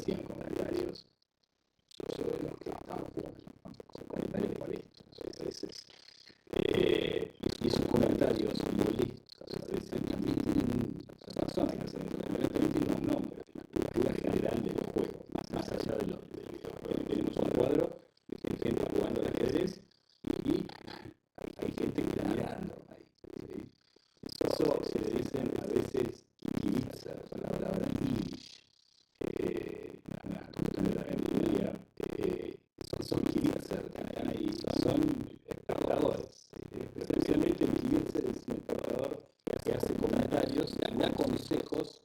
hacían comentarios sobre lo que estaban jugando, ¿no? Comentarios molestos a veces. Y esos comentarios molestos a veces también tienen, las personas que hacen esos comentarios también tienen un nombre, la cultura general del juego, más allá del videojuego. Tenemos un cuadro de gente jugando al ajedrez y hay gente que está mirando ahí, ¿sí? Eso se le dicen a veces kibitzer, con la palabra yiddish, una cultura en Hungría, son kibitzer que están ahí, son espectadores. Especialmente el kibitzer es un espectador que hace comentarios y da consejos,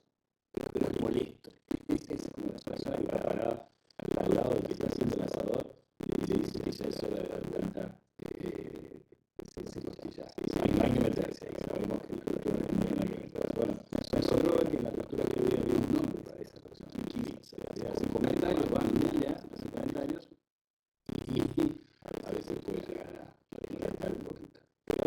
pero es molesto. Es como una persona que está parada al lado del que está haciendo el asador y le dice que ya es hora de dar vuelta. Se costilla. No hay que meterse ahí, sabemos que en la cultura no hay que meterse. Bueno, me asombró ver que en la cultura que había un nombre para esa persona, un kibitzer. Hace comentarios, van, mira, hace comentarios y a veces puede llegar a molestar un poquito. Pero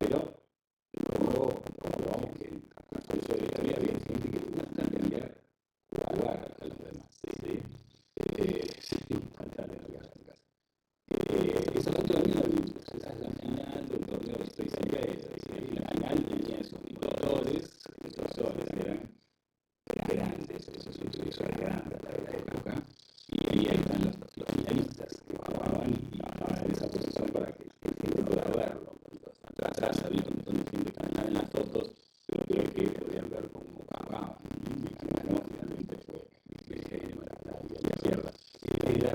luego comprobamos que en el transcurso de la historia había gente que le gusta cambiar, jugar a los demás. ¿Sí? Sí, faltarle la casa en casa. Eso no todavía lo vimos. Esa es la final del torneo de Space Invaders. Y la final tenía esos motores, que eran grandes, esos televisores grandes para la época. Y ahí están los finalistas que jugaban y estaban en esa posición para que la gente pueda verlo. Atrás había un montón de gente que estaba en las fotos, pero que podían ver cómo jugaban. Y el que ganó finalmente fue el genio que estaba ahí a la izquierda.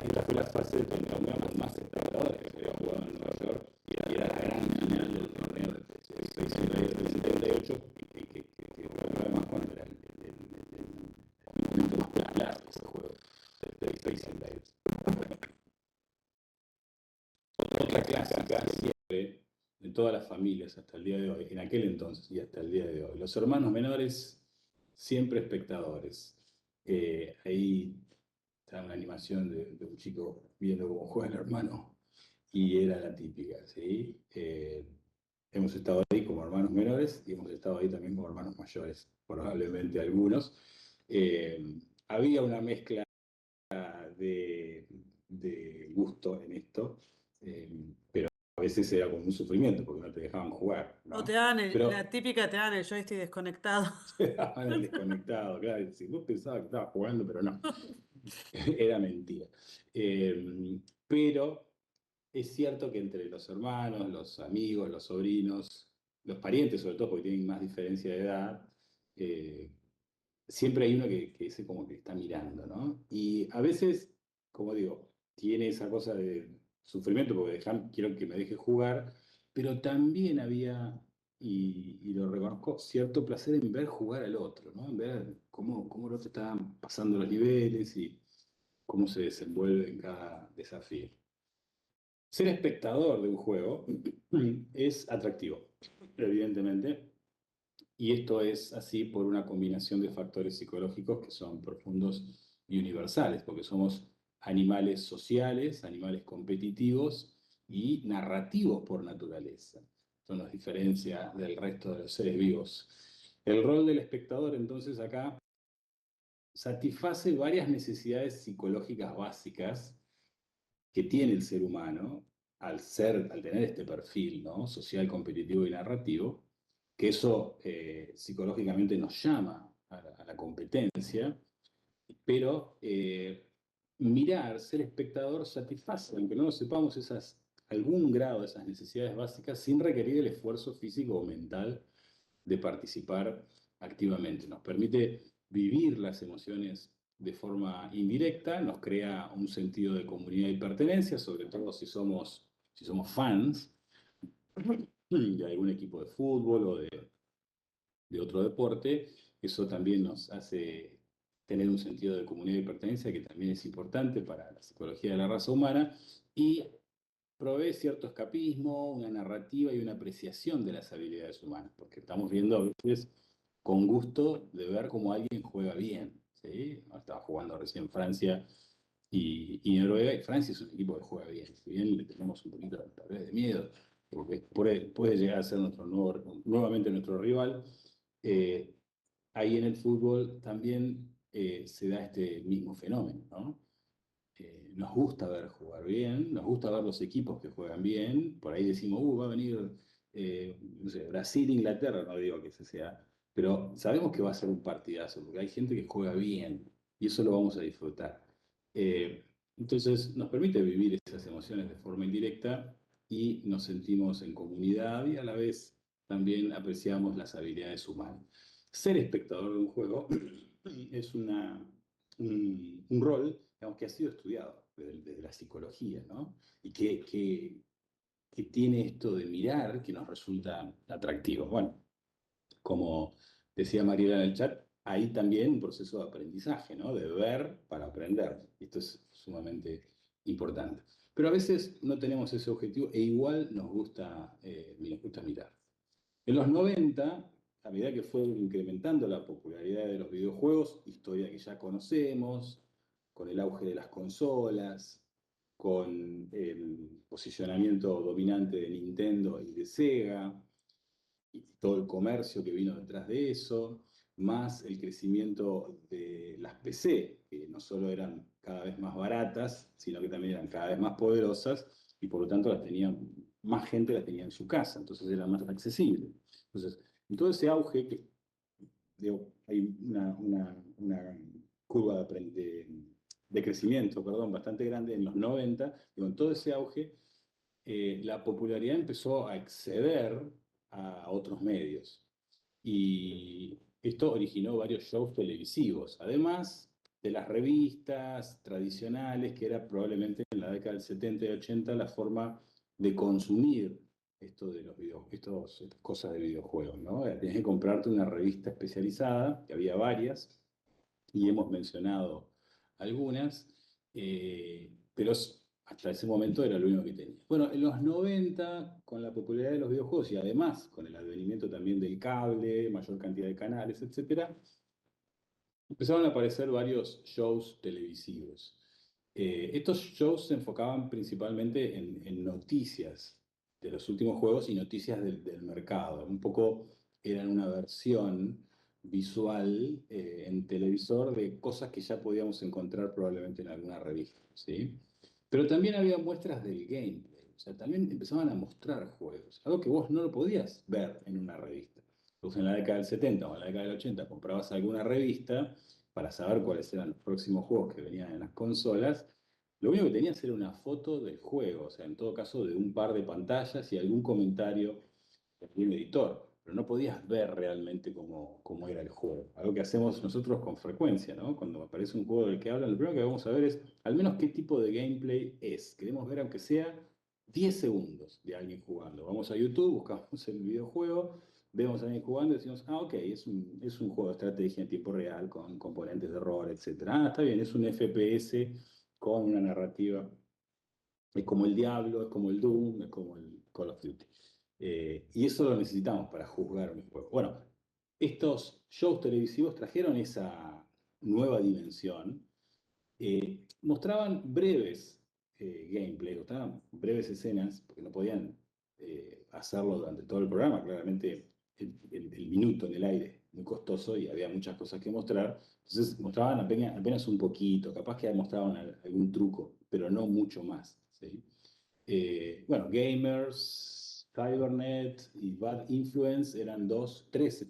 Esta fue la fase del torneo con más espectadores que se había jugado en Nueva York y era la gran final del torneo de Space Invaders del 78, que fue además cuando era el momento más popular de ese juego de Space Invaders. Otra clásica siempre de todas las familias hasta el día de hoy, en aquel entonces y hasta el día de hoy, los hermanos menores siempre espectadores. Ahí está una animación de un chico viendo cómo juega el hermano y era la típica, ¿sí? Hemos estado ahí como hermanos menores y hemos estado ahí también como hermanos mayores, probablemente algunos. Había una mezcla de gusto en esto, pero a veces era como un sufrimiento porque no te dejaban jugar, ¿no? O te dan Pero la típica, te dan el joystick desconectado. te daban el desconectado, claro, si vos pensabas que estabas jugando, pero no, era mentira. Pero es cierto que entre los hermanos, los amigos, los sobrinos, los parientes sobre todo porque tienen más diferencia de edad, eh, siempre hay uno que ese como que está mirando, ¿no? Y a veces, como digo, tiene esa cosa de sufrimiento porque quiero que me deje jugar, pero también había, y lo reconozco, cierto placer en ver jugar al otro, ¿no? En ver cómo el otro está pasando los niveles y cómo se desenvuelve en cada desafío. Ser espectador de un juego es atractivo, evidentemente, y esto es así por una combinación de factores psicológicos que son profundos y universales, porque somos animales sociales, animales competitivos y narrativos por naturaleza. Esto nos diferencia del resto de los seres vivos. El rol del espectador, entonces, acá satisface varias necesidades psicológicas básicas que tiene el ser humano al tener este perfil, ¿no? Social, competitivo y narrativo, que eso psicológicamente nos llama a la competencia, pero mirar, ser espectador satisface, aunque no lo sepamos, algún grado de esas necesidades básicas sin requerir el esfuerzo físico o mental de participar activamente. Nos permite vivir las emociones de forma indirecta, nos crea un sentido de comunidad y pertenencia, sobre todo si somos fans de algún equipo de fútbol o de otro deporte. Eso también nos hace tener un sentido de comunidad y pertenencia que también es importante para la psicología de la raza humana y provee cierto escapismo, una narrativa y una apreciación de las habilidades humanas, porque estamos viendo a veces con gusto de ver cómo alguien juega bien, ¿sí? Estaba jugando recién Francia y Noruega, y Francia es un equipo que juega bien, si bien le tenemos un poquito tal vez de miedo, porque puede llegar a ser nuevamente nuestro rival. Ahí en el fútbol también se da este mismo fenómeno, ¿no? nos gusta ver jugar bien, nos gusta ver los equipos que juegan bien, por ahí decimos, va a venir, no sé, Brasil, Inglaterra, no digo que ese sea, pero sabemos que va a ser un partidazo, porque hay gente que juega bien, y eso lo vamos a disfrutar. Eh, entonces, nos permite vivir esas emociones de forma indirecta y nos sentimos en comunidad y a la vez también apreciamos las habilidades humanas. Ser espectador de un juego es un rol, digamos, que ha sido estudiado desde la psicología, ¿no? Y que tiene esto de mirar que nos resulta atractivo. Bueno, como decía Mariela en el chat, hay también un proceso de aprendizaje, ¿no? De ver para aprender. Esto es sumamente importante. Pero a veces no tenemos ese objetivo e igual nos gusta mirar. En los 90, a medida que fue incrementando la popularidad de los videojuegos, historia que ya conocemos, con el auge de las consolas, con el posicionamiento dominante de Nintendo y de Sega, y todo el comercio que vino detrás de eso, más el crecimiento de las PC, que no solo eran cada vez más baratas, sino que también eran cada vez más poderosas y por lo tanto más gente las tenía en su casa, entonces eran más accesibles. Entonces, en todo ese auge, digo, hay una curva de crecimiento, perdón, bastante grande en los 90, digo, en todo ese auge, la popularidad empezó a exceder a otros medios. Y esto originó varios shows televisivos, además de las revistas tradicionales, que era probablemente en la década del 70 y 80 la forma de consumir esto de los estas cosas de videojuegos, ¿no? Tenías que comprarte una revista especializada, que había varias, y hemos mencionado algunas, pero hasta ese momento era lo único que tenía. Bueno, en los 90, con la popularidad de los videojuegos y además con el advenimiento también del cable, mayor cantidad de canales, etcétera, empezaron a aparecer varios shows televisivos. Estos shows se enfocaban principalmente en noticias de los últimos juegos y noticias del mercado. Un poco eran una versión visual en televisor de cosas que ya podíamos encontrar probablemente en alguna revista, ¿sí? Pero también había muestras del gameplay, o sea, también empezaban a mostrar juegos, algo que vos no lo podías ver en una revista. Pues en la década del 70 o en la década del 80 comprabas alguna revista para saber cuáles eran los próximos juegos que venían en las consolas, lo único que tenías era una foto del juego, o sea, en todo caso de un par de pantallas y algún comentario de algún editor, pero no podías ver realmente cómo era el juego. Algo que hacemos nosotros con frecuencia, ¿no? Cuando aparece un juego del que hablan, lo primero que vamos a ver es al menos qué tipo de gameplay es. Queremos ver aunque sea 10 segundos de alguien jugando. Vamos a YouTube, buscamos el videojuego, vemos a alguien jugando y decimos, ok, es un juego de estrategia en tiempo real con componentes de rol, etcétera. Está bien, es un FPS con una narrativa. Es como el Diablo, es como el Doom, es como el Call of Duty. Y eso lo necesitamos para juzgar un juego. Bueno, estos shows televisivos trajeron esa nueva dimensión. Mostraban breves gameplay, mostraban breves escenas, porque no podían hacerlo durante todo el programa. Claramente el minuto en el aire muy costoso y había muchas cosas que mostrar. Entonces mostraban apenas un poquito, capaz que mostraban algún truco, pero no mucho más. ¿Sí? Bueno, Gamers, Cybernet y Bad Influence eran tres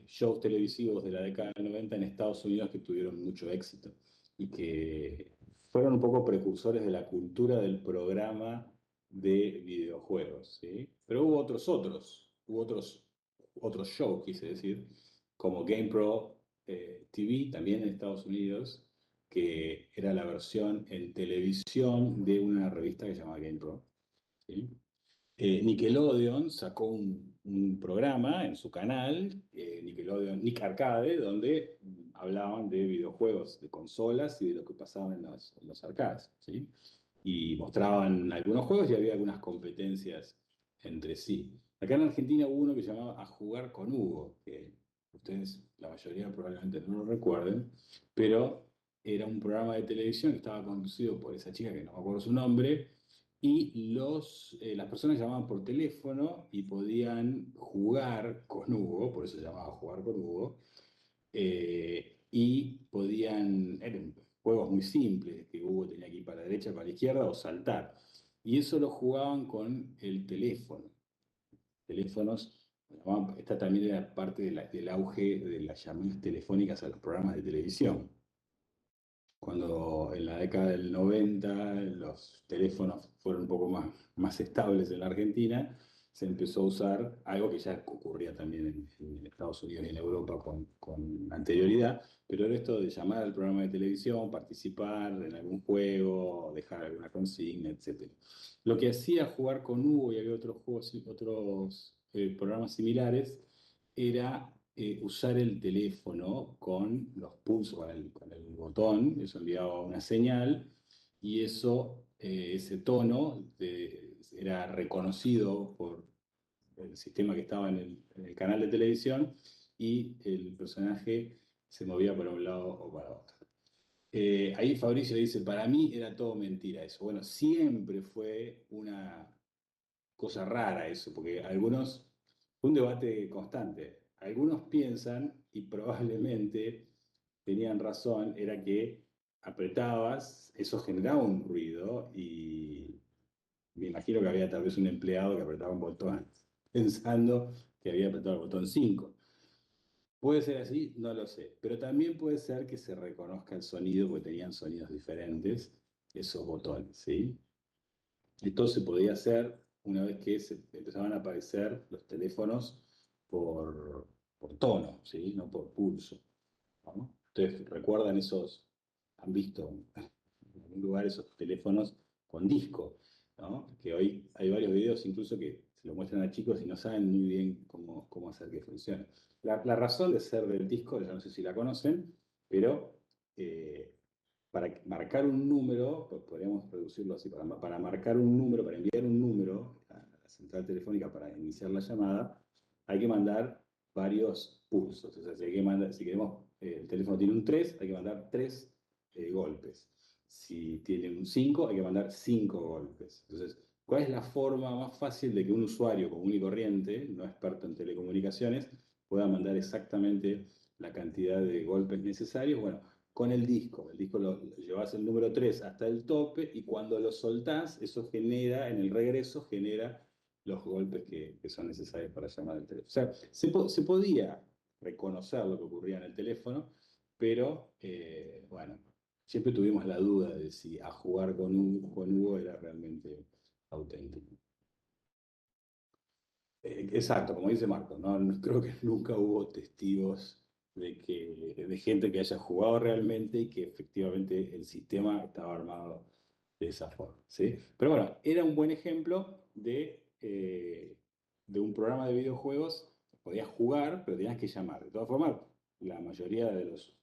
shows televisivos de la década del 90 en Estados Unidos que tuvieron mucho éxito y que fueron un poco precursores de la cultura del programa de videojuegos, ¿sí? Pero hubo otros shows, quise decir, como GamePro TV, también en Estados Unidos, que era la versión en televisión de una revista que se llamaba GamePro, ¿sí? Nickelodeon sacó un programa en su canal, Nickelodeon Nick Arcade, donde hablaban de videojuegos, de consolas y de lo que pasaba en los arcades, ¿sí? Y mostraban algunos juegos y había algunas competencias entre sí. Acá en Argentina hubo uno que se llamaba A Jugar con Hugo, que ustedes, la mayoría probablemente no lo recuerden, pero era un programa de televisión que estaba conducido por esa chica que no me acuerdo su nombre, y las personas llamaban por teléfono y podían jugar con Hugo, por eso se llamaba Jugar con Hugo, y podían, era juegos muy simples, que Hugo tenía que ir para la derecha, para la izquierda o saltar. Y eso lo jugaban con el teléfono. Teléfonos, esta también era parte del auge de las llamadas telefónicas a los programas de televisión. Cuando en la década del 90 los teléfonos fueron un poco más estables en la Argentina, se empezó a usar algo que ya ocurría también en Estados Unidos y en Europa con anterioridad, pero era esto de llamar al programa de televisión, participar en algún juego, dejar alguna consigna, etc. Lo que hacía jugar con Hugo, y había otros juegos, otros programas similares, era usar el teléfono con los pulsos, con el botón, eso enviaba una señal y eso, ese tono era reconocido por el sistema que estaba en el canal de televisión y el personaje se movía para un lado o para otro. Ahí Fabricio dice, para mí era todo mentira eso. Bueno, siempre fue una cosa rara eso, porque fue un debate constante. Algunos piensan, y probablemente tenían razón, era que apretabas, eso generaba un ruido y me imagino que había tal vez un empleado que apretaba un botón pensando que había apretado el botón 5. Puede ser así, no lo sé, pero también puede ser que se reconozca el sonido, porque tenían sonidos diferentes, esos botones, ¿sí? Esto se podía hacer una vez que se empezaban a aparecer los teléfonos por tono, ¿sí? No por pulso, ¿no? Ustedes recuerdan han visto en algún lugar esos teléfonos con disco, ¿no? Que hoy hay varios videos incluso que se lo muestran a chicos y no saben muy bien cómo hacer que funcione. La razón de ser del disco, ya no sé si la conocen, pero eh, para marcar un número, pues podríamos reducirlo así, para marcar un número, para enviar un número a la central telefónica para iniciar la llamada, hay que mandar varios pulsos. O sea, si queremos, el teléfono tiene un 3, hay que mandar 3 golpes. Si tiene un 5, hay que mandar 5 golpes. Entonces, ¿cuál es la forma más fácil de que un usuario común y corriente, no experto en telecomunicaciones, pueda mandar exactamente la cantidad de golpes necesarios? Bueno, con el disco. El disco lo llevas el número 3 hasta el tope y cuando lo soltás, eso genera, en el regreso, genera los golpes que son necesarios para llamar al teléfono. O sea, se podía reconocer lo que ocurría en el teléfono, pero bueno, siempre tuvimos la duda de si a jugar con Hugo era realmente auténtico. Exacto, como dice Marco, ¿no? Creo que nunca hubo testigos de gente que haya jugado realmente y que efectivamente el sistema estaba armado de esa forma, ¿sí? Pero bueno, era un buen ejemplo de un programa de videojuegos. Podías jugar, pero tenías que llamar. De todas formas, la mayoría de los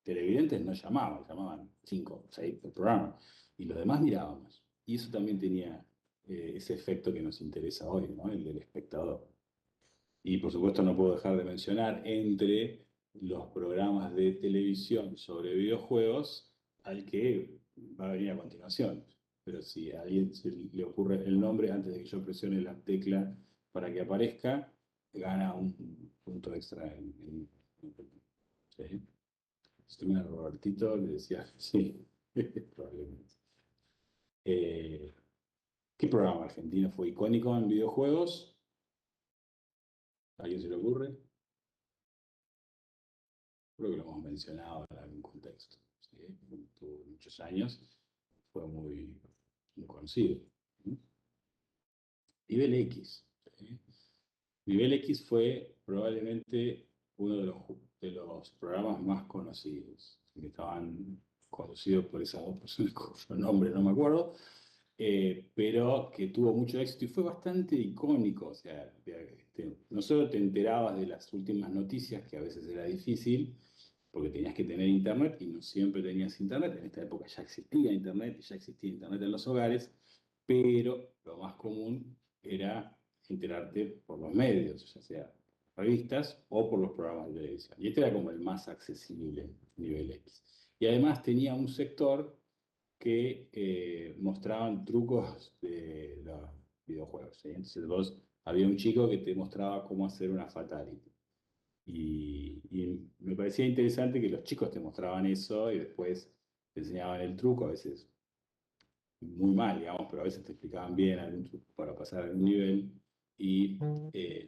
televidentes no llamaban 5 o 6 por programa. Y los demás mirábamos. Y eso también tenía ese efecto que nos interesa hoy, ¿no? El del espectador. Y por supuesto no puedo dejar de mencionar entre los programas de televisión sobre videojuegos al que va a venir a continuación. Pero si a alguien se le ocurre el nombre antes de que yo presione la tecla para que aparezca, gana un punto extra ¿sí? Si tuviera Robertito, le decía, sí, probablemente. Eh, ¿Qué programa argentino fue icónico en videojuegos? ¿A alguien se le ocurre? Creo que lo hemos mencionado en algún contexto. ¿Sí? Tuvo muchos años, fue muy conocido. ¿Sí? Nivel X. ¿Sí? Nivel X fue probablemente uno de los programas más conocidos, que estaban conducidos por esas dos personas cuyo nombre no me acuerdo, pero que tuvo mucho éxito y fue bastante icónico. O sea, no solo te enterabas de las últimas noticias, que a veces era difícil, porque tenías que tener internet y no siempre tenías internet. En esta época ya existía internet y ya existía internet en los hogares, pero lo más común era enterarte por los medios, ya sea revistas o por los programas de televisión. Y este era como el más accesible, nivel X. Y además tenía un sector que mostraban trucos de los videojuegos, ¿sí? Entonces había un chico que te mostraba cómo hacer una fatality. Y me parecía interesante que los chicos te mostraban eso y después te enseñaban el truco, a veces muy mal, digamos, pero a veces te explicaban bien algún truco para pasar algún nivel y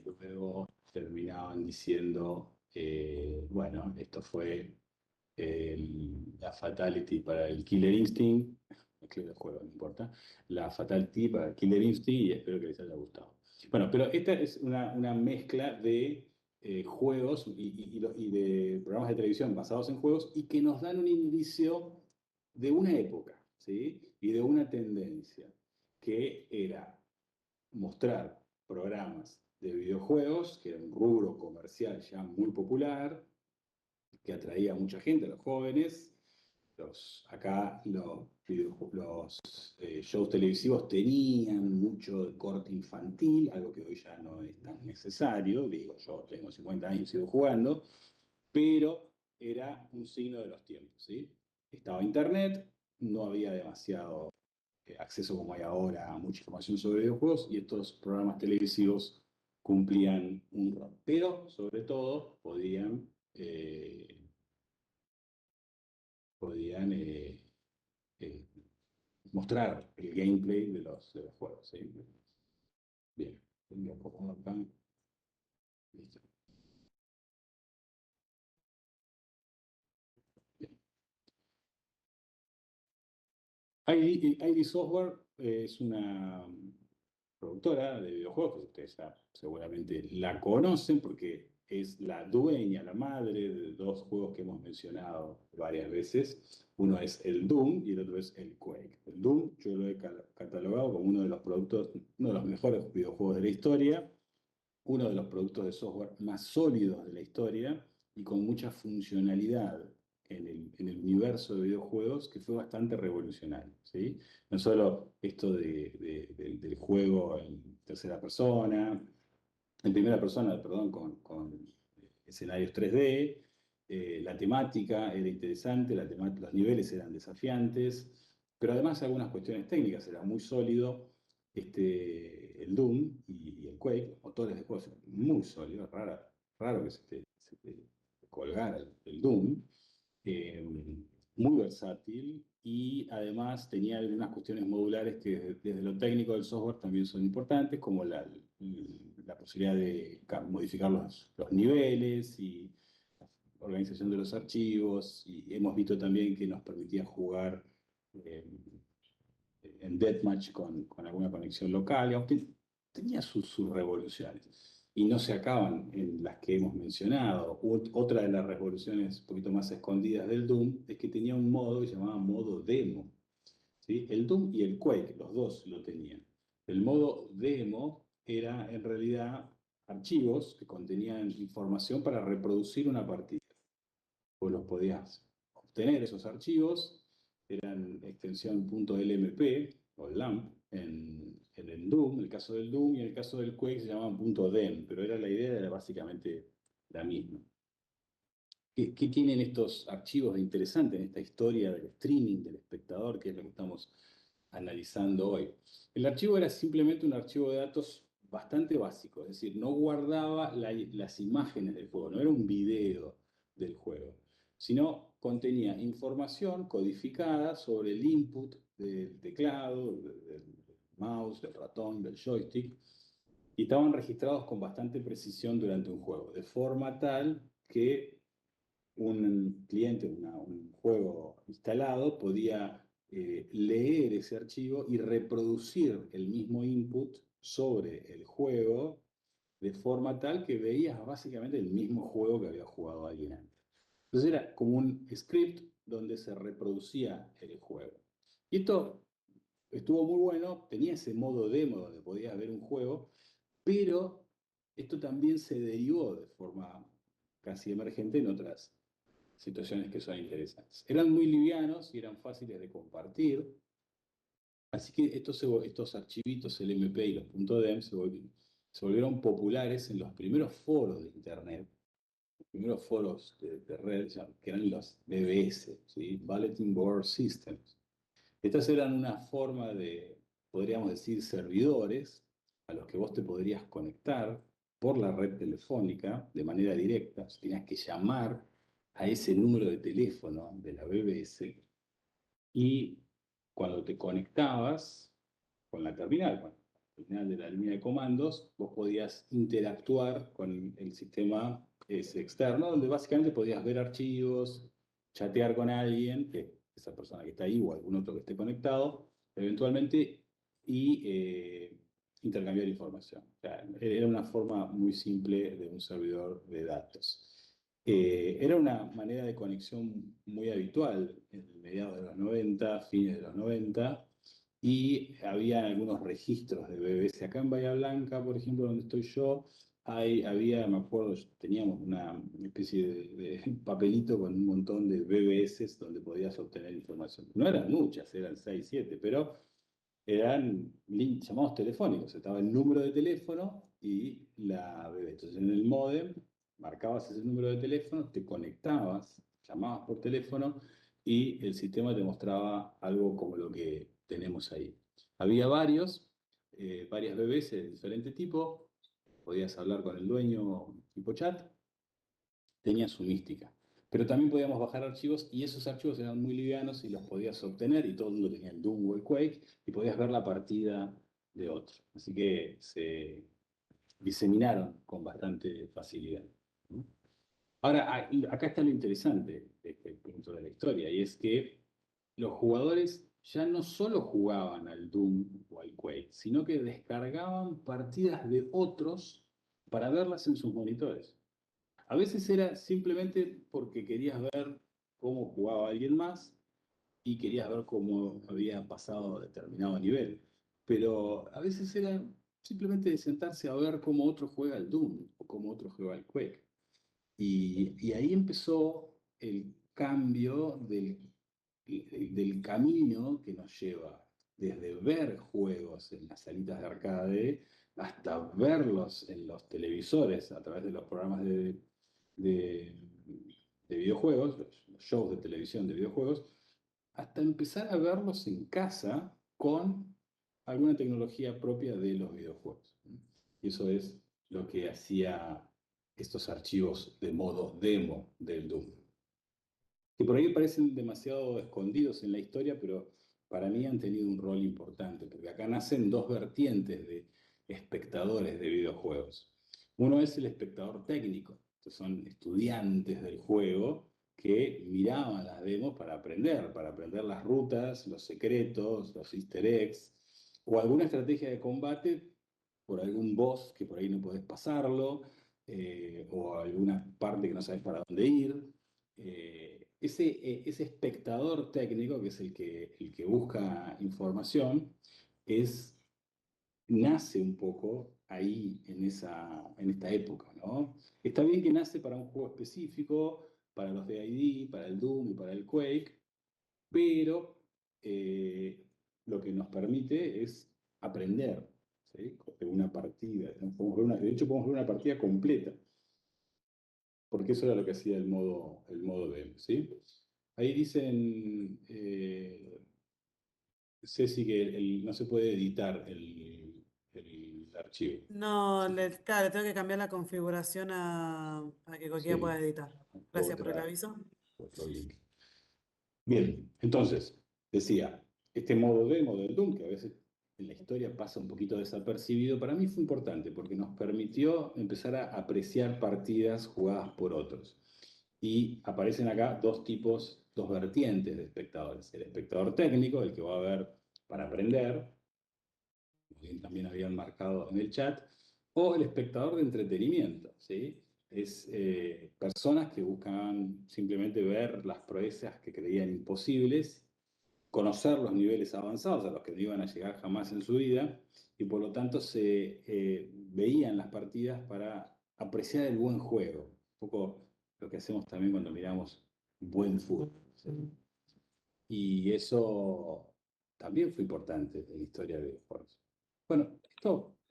luego terminaban diciendo, bueno, esto fue la Fatality para el Killer Instinct, el juego, no importa, la Fatality para el Killer Instinct y espero que les haya gustado. Bueno, pero esta es una mezcla de juegos y de programas de televisión basados en juegos y que nos dan un indicio de una época, ¿sí? Y de una tendencia, que era mostrar programas de videojuegos, que era un rubro comercial ya muy popular, que atraía a mucha gente, a los jóvenes. Acá los shows televisivos tenían mucho corte infantil, algo que hoy ya no es tan necesario. Digo, yo tengo 50 años y sigo jugando, pero era un signo de los tiempos, ¿sí? Estaba Internet, no había demasiado acceso como hay ahora a mucha información sobre videojuegos y estos programas televisivos cumplían un rol. Pero, sobre todo, podían eh, mostrar el gameplay de los juegos, ¿sí? Bien, voy a poner acá. Listo. Bien. ID Software es una productora de videojuegos, que ustedes ya seguramente la conocen porque es la dueña, la madre de dos juegos que hemos mencionado varias veces. Uno es el Doom y el otro es el Quake. El Doom yo lo he catalogado como uno de los productos, uno de los mejores videojuegos de la historia, uno de los productos de software más sólidos de la historia y con mucha funcionalidad en el universo de videojuegos que fue bastante revolucionario, ¿sí? No solo esto del juego en tercera persona, en primera persona, perdón, con escenarios 3D, la temática era interesante, los niveles eran desafiantes, pero además algunas cuestiones técnicas, era muy sólido el Doom y el Quake, los motores de juegos muy sólidos, raro que se te colgara el Doom, eh, muy versátil y además tenía algunas cuestiones modulares que desde lo técnico del software también son importantes, como la posibilidad de modificar los niveles y la organización de los archivos, y hemos visto también que nos permitía jugar eh, en Deathmatch con alguna conexión local, digamos, tenía sus revoluciones. Y no se acaban en las que hemos mencionado. Otra de las revoluciones un poquito más escondidas del Doom es que tenía un modo que se llamaba modo demo, ¿sí? El Doom y el Quake, los dos lo tenían. El modo demo era en realidad archivos que contenían información para reproducir una partida. Vos los podías obtener esos archivos, eran extensión .lmp o LAMP en el Doom, en el caso del Doom, y en el caso del Quake se llamaban .dem, pero la idea era básicamente la misma. ¿Qué tienen estos archivos de interesante en esta historia del streaming, del espectador, que es lo que estamos analizando hoy? El archivo era simplemente un archivo de datos bastante básico, es decir, no guardaba las imágenes del juego, no era un video del juego, sino contenía información codificada sobre el input del teclado, del mouse, del ratón, del joystick, y estaban registrados con bastante precisión durante un juego, de forma tal que un cliente, un juego instalado, podía leer ese archivo y reproducir el mismo input sobre el juego de forma tal que veías básicamente el mismo juego que había jugado alguien antes. Entonces era como un script donde se reproducía el juego. Y esto estuvo muy bueno, tenía ese modo demo donde podías ver un juego, pero esto también se derivó de forma casi emergente en otras situaciones que son interesantes. Eran muy livianos y eran fáciles de compartir, así que estos archivitos, el MP y los .dem, se volvieron populares en los primeros foros de Internet, los primeros foros de red, que eran los BBS, ¿sí? Bulletin Board Systems. Estas eran una forma de, podríamos decir, servidores a los que vos te podrías conectar por la red telefónica de manera directa. Tenías que llamar a ese número de teléfono de la BBS Y cuando te conectabas con la terminal de la línea de comandos, vos podías interactuar con el sistema ese externo, donde básicamente podías ver archivos, chatear con alguien, que esa persona que está ahí o algún otro que esté conectado, eventualmente, y intercambiar información. O sea, era una forma muy simple de un servidor de datos. Era una manera de conexión muy habitual en mediados de los 90, fines de los 90, y había algunos registros de BBS. Acá en Bahía Blanca, por ejemplo, donde estoy yo, había, me acuerdo, teníamos una especie de papelito con un montón de BBS donde podías obtener información. No eran muchas, eran 6, 7, pero eran llamados telefónicos. Estaba el número de teléfono y la BB. Entonces en el módem marcabas ese número de teléfono, te conectabas, llamabas por teléfono y el sistema te mostraba algo como lo que tenemos ahí. Había varias BBs de diferente tipo, podías hablar con el dueño tipo chat, tenía su mística. Pero también podíamos bajar archivos y esos archivos eran muy livianos y los podías obtener y todo el mundo tenía el Doom o el Quake y podías ver la partida de otro. Así que se diseminaron con bastante facilidad. Ahora, acá está lo interesante de este punto de la historia y es que los jugadores ya no solo jugaban al Doom o al Quake, sino que descargaban partidas de otros para verlas en sus monitores. A veces era simplemente porque querías ver cómo jugaba alguien más y querías ver cómo había pasado determinado nivel. Pero a veces era simplemente de sentarse a ver cómo otro juega al Doom o cómo otro juega al Quake. Y ahí empezó el cambio del camino que nos lleva desde ver juegos en las salitas de arcade hasta verlos en los televisores a través de los programas de- de videojuegos, los shows de televisión de videojuegos, hasta empezar a verlos en casa con alguna tecnología propia de los videojuegos. Y eso es lo que hacía estos archivos de modo demo del Doom, que por ahí parecen demasiado escondidos en la historia, pero para mí han tenido un rol importante, porque acá nacen dos vertientes de espectadores de videojuegos. Uno es el espectador técnico, que son estudiantes del juego que miraban las demos para aprender las rutas, los secretos, los easter eggs, o alguna estrategia de combate por algún boss que por ahí no podés pasarlo, o alguna parte que no sabes para dónde ir. Ese espectador técnico, que es el que busca información, es, nace un poco ahí en esta época, ¿no? Está bien que nace para un juego específico, para los de ID, para el Doom y para el Quake, pero lo que nos permite es aprender, ¿sí? De una partida. De hecho, podemos ver una partida completa, porque eso era lo que hacía el modo demo, ¿sí? Ahí dicen, Ceci, que no se puede editar el archivo. No, Sí, claro, tengo que cambiar la configuración a que cualquiera sí, pueda editar. Gracias por el otra, aviso. otro link. Bien, entonces, decía, este modo demo del Doom, que a veces en la historia pasa un poquito desapercibido, para mí fue importante porque nos permitió empezar a apreciar partidas jugadas por otros. Y aparecen acá dos tipos, dos vertientes de espectadores. El espectador técnico, el que va a ver para aprender, como bien también habían marcado en el chat, o el espectador de entretenimiento, ¿sí? Es personas que buscan simplemente ver las proezas que creían imposibles, conocer los niveles avanzados a los que no iban a llegar jamás en su vida, y por lo tanto se veían las partidas para apreciar el buen juego. Un poco lo que hacemos también cuando miramos buen fútbol, ¿sí? Y eso también fue importante en la historia de videojuegos. Bueno,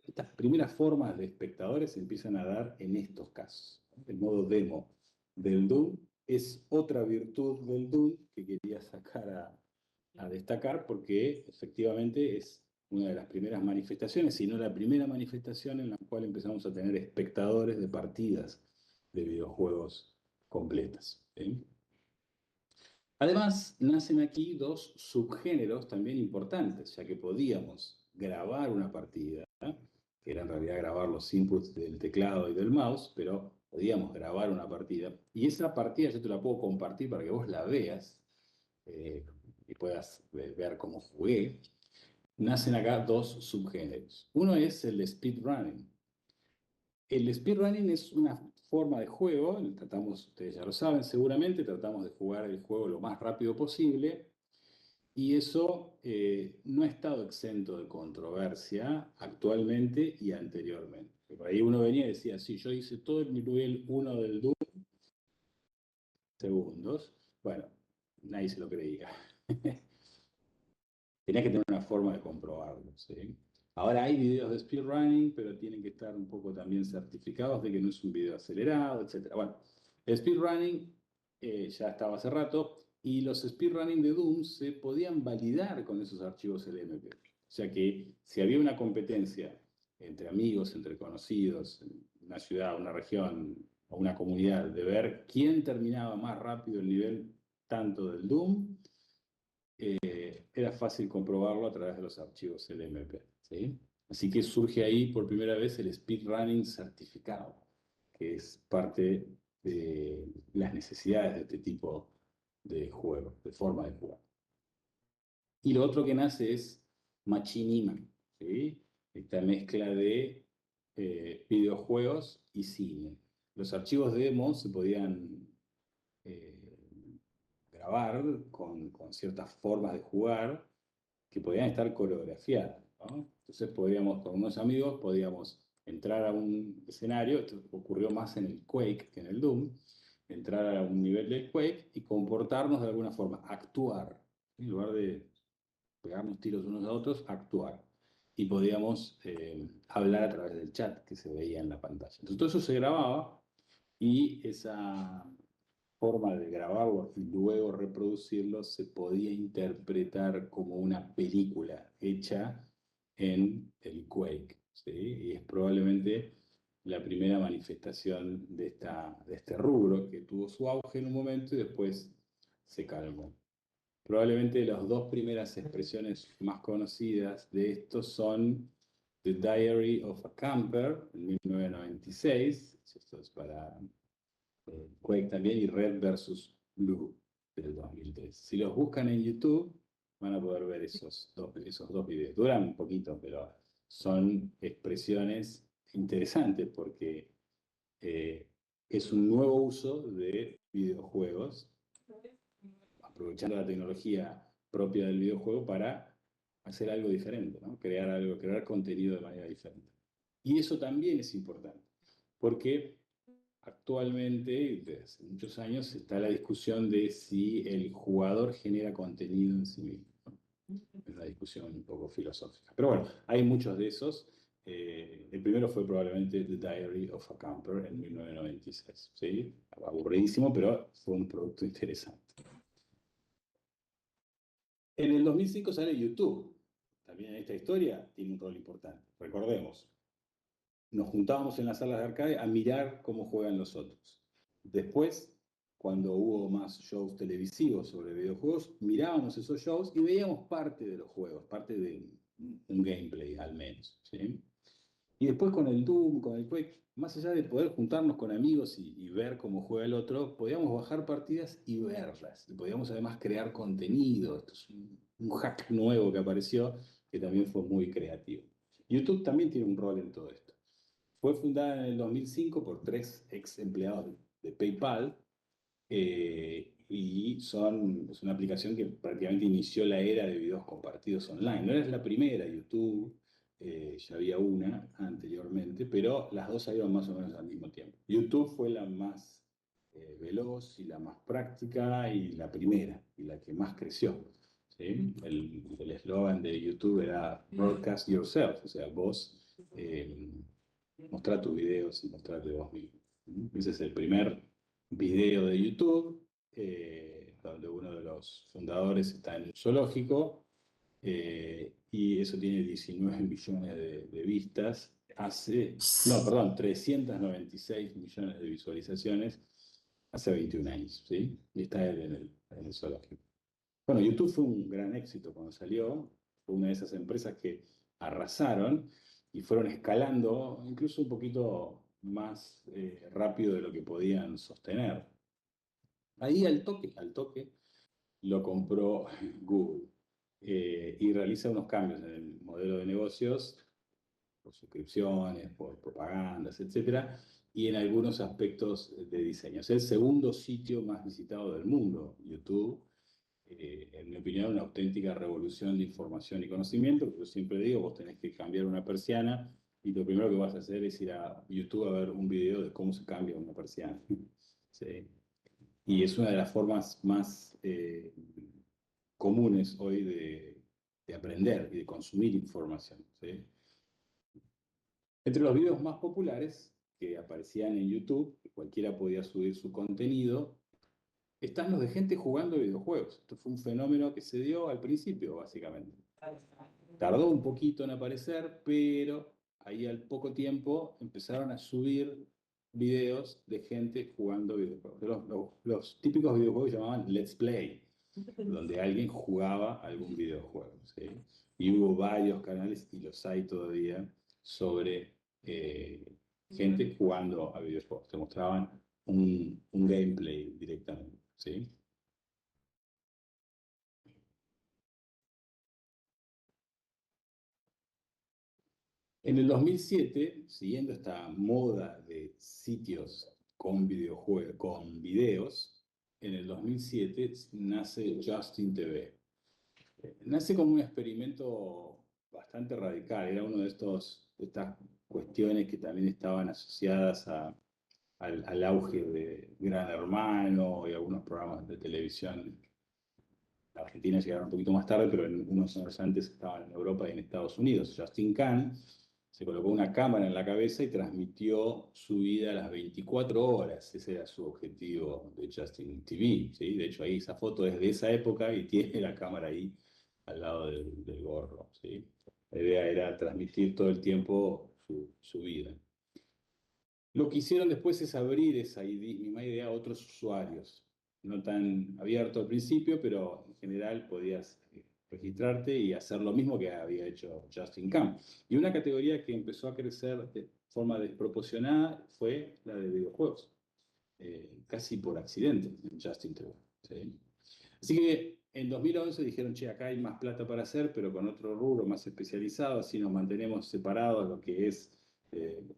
estas primeras formas de espectadores se empiezan a dar en estos casos. El modo demo del Doom es otra virtud del Doom que quería sacar a destacar porque efectivamente es una de las primeras manifestaciones, si no la primera manifestación en la cual empezamos a tener espectadores de partidas de videojuegos completas, ¿sí? Además, nacen aquí dos subgéneros también importantes, ya que podíamos grabar una partida, ¿eh? Que era en realidad grabar los inputs del teclado y del mouse, pero podíamos grabar una partida. Y esa partida yo te la puedo compartir para que vos la veas eh, y puedas ver cómo jugué. Nacen acá dos subgéneros. Uno es el speedrunning. El speedrunning es una forma de juego, tratamos, ustedes ya lo saben seguramente, tratamos de jugar el juego lo más rápido posible y eso no ha estado exento de controversia actualmente y anteriormente. Por ahí uno venía y decía, sí, yo hice todo el nivel 1 del Doom segundos. Bueno, nadie se lo creía. Tenía que tener una forma de comprobarlo, ¿sí? Ahora hay videos de speedrunning, pero tienen que estar un poco también certificados de que no es un video acelerado, etc. Bueno, el speedrunning ya estaba hace rato y los speedrunning de Doom se podían validar con esos archivos LMP. O sea que si había una competencia entre amigos, entre conocidos, en una ciudad, una región o una comunidad, de ver quién terminaba más rápido el nivel tanto del Doom, era fácil comprobarlo a través de los archivos LMP, ¿sí? Así que surge ahí por primera vez el speedrunning certificado, que es parte de las necesidades de este tipo de juego, de forma de jugar. Y lo otro que nace es machinima, ¿sí? Esta mezcla de videojuegos y cine. Los archivos de demo se podían eh, grabar con ciertas formas de jugar que podían estar coreografiadas, ¿no? Entonces podíamos, con unos amigos, podíamos entrar a un escenario, esto ocurrió más en el Quake que en el Doom, entrar a un nivel del Quake y comportarnos de alguna forma, actuar, en lugar de pegarnos tiros unos a otros, actuar. Y podíamos hablar a través del chat que se veía en la pantalla. Entonces todo eso se grababa y esa forma de grabarlo y luego reproducirlo se podía interpretar como una película hecha en el Quake, ¿sí? Y es probablemente la primera manifestación de este rubro que tuvo su auge en un momento y después se calmó. Probablemente las dos primeras expresiones más conocidas de esto son The Diary of a Camper en 1996, esto es para Quake también, y Red versus Blue del 2003. Si los buscan en YouTube, van a poder ver esos dos videos. Duran un poquito, pero son expresiones interesantes porque eh, es un nuevo uso de videojuegos, aprovechando la tecnología propia del videojuego para hacer algo diferente, ¿no? Crear algo, crear contenido de manera diferente. Y eso también es importante, porque actualmente, desde hace muchos años, está la discusión de si el jugador genera contenido en sí mismo, ¿no? Es una discusión un poco filosófica. Pero bueno, hay muchos de esos. El primero fue probablemente The Diary of a Camper en 1996. ¿Sí? Aburridísimo, pero fue un producto interesante. En el 2005 sale YouTube. También en esta historia tiene un rol importante. Recordemos, nos juntábamos en las salas de arcade a mirar cómo juegan los otros. Después, cuando hubo más shows televisivos sobre videojuegos, mirábamos esos shows y veíamos parte de los juegos, parte de un gameplay al menos, ¿sí? Y después con el Doom, con el Quake, más allá de poder juntarnos con amigos y ver cómo juega el otro, podíamos bajar partidas y verlas. Y podíamos además crear contenido. Esto es un hack nuevo que apareció que también fue muy creativo. YouTube también tiene un rol en todo esto. Fue fundada en el 2005 por tres ex empleados de PayPal y es una aplicación que prácticamente inició la era de videos compartidos online. No era la primera, YouTube, ya había una anteriormente, pero las dos salieron más o menos al mismo tiempo. YouTube fue la más veloz y la más práctica y la primera y la que más creció. ¿Sí? El eslogan de YouTube era Broadcast Yourself, o sea, vos mostrar tus videos y mostrarte vos mismo. Ese es el primer video de YouTube, donde uno de los fundadores está en un zoológico, y eso tiene 19 millones de vistas. No, perdón, 396 millones de visualizaciones hace 21 años, ¿sí? Y está él en el zoológico. Bueno, YouTube fue un gran éxito cuando salió, fue una de esas empresas que arrasaron y fueron escalando incluso un poquito más rápido de lo que podían sostener. Ahí al toque, lo compró Google y realiza unos cambios en el modelo de negocios por suscripciones, por propagandas, etcétera, y en algunos aspectos de diseño. Es el segundo sitio más visitado del mundo, YouTube. En mi opinión, una auténtica revolución de información y conocimiento. Yo siempre digo, vos tenés que cambiar una persiana y lo primero que vas a hacer es ir a YouTube a ver un video de cómo se cambia una persiana. ¿Sí? Y es una de las formas más comunes hoy de aprender y de consumir información. ¿Sí? Entre los videos más populares que aparecían en YouTube, que cualquiera podía subir su contenido, están los de gente jugando videojuegos. Esto fue un fenómeno que se dio al principio, básicamente. Tardó un poquito en aparecer, pero ahí al poco tiempo empezaron a subir videos de gente jugando videojuegos. Los típicos videojuegos se llamaban Let's Play, donde alguien jugaba algún videojuego. ¿Sí? Y hubo varios canales, y los hay todavía, sobre gente jugando a videojuegos. Te mostraban un gameplay directamente. ¿Sí? En el 2007, siguiendo esta moda de sitios con videojuegos, con videos, en el 2007 nace Justin TV. Nace como un experimento bastante radical, era uno de estas cuestiones que también estaban asociadas al auge de Gran Hermano y algunos programas de televisión. En Argentina llegaron un poquito más tarde, pero unos años antes estaban en Europa y en Estados Unidos. Justin Khan se colocó una cámara en la cabeza y transmitió su vida a las 24 horas. Ese era su objetivo de Justin TV. ¿Sí? De hecho, ahí esa foto es de esa época y tiene la cámara ahí al lado del gorro. ¿Sí? La idea era transmitir todo el tiempo su vida. Lo que hicieron después es abrir esa misma idea a otros usuarios. No tan abierto al principio, pero en general podías registrarte y hacer lo mismo que había hecho Justin Camp. Y una categoría que empezó a crecer de forma desproporcionada fue la de videojuegos, casi por accidente en Justin TV. ¿Sí? Así que en 2011 dijeron, che, acá hay más plata para hacer, pero con otro rubro más especializado, así nos mantenemos separados lo que es el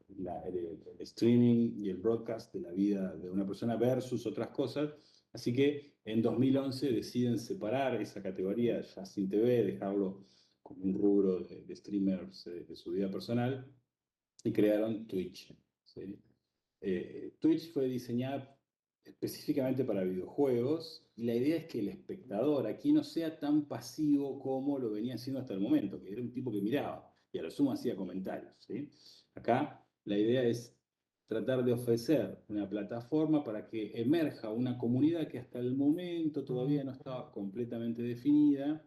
streaming y el broadcast de la vida de una persona versus otras cosas. Así que en 2011 deciden separar esa categoría ya sin TV, dejarlo como un rubro de streamers de su vida personal y crearon Twitch. ¿Sí? Twitch fue diseñada específicamente para videojuegos y la idea es que el espectador aquí no sea tan pasivo como lo venía haciendo hasta el momento, que era un tipo que miraba y a lo sumo hacía comentarios. ¿Sí? Acá la idea es tratar de ofrecer una plataforma para que emerja una comunidad que hasta el momento todavía no estaba completamente definida,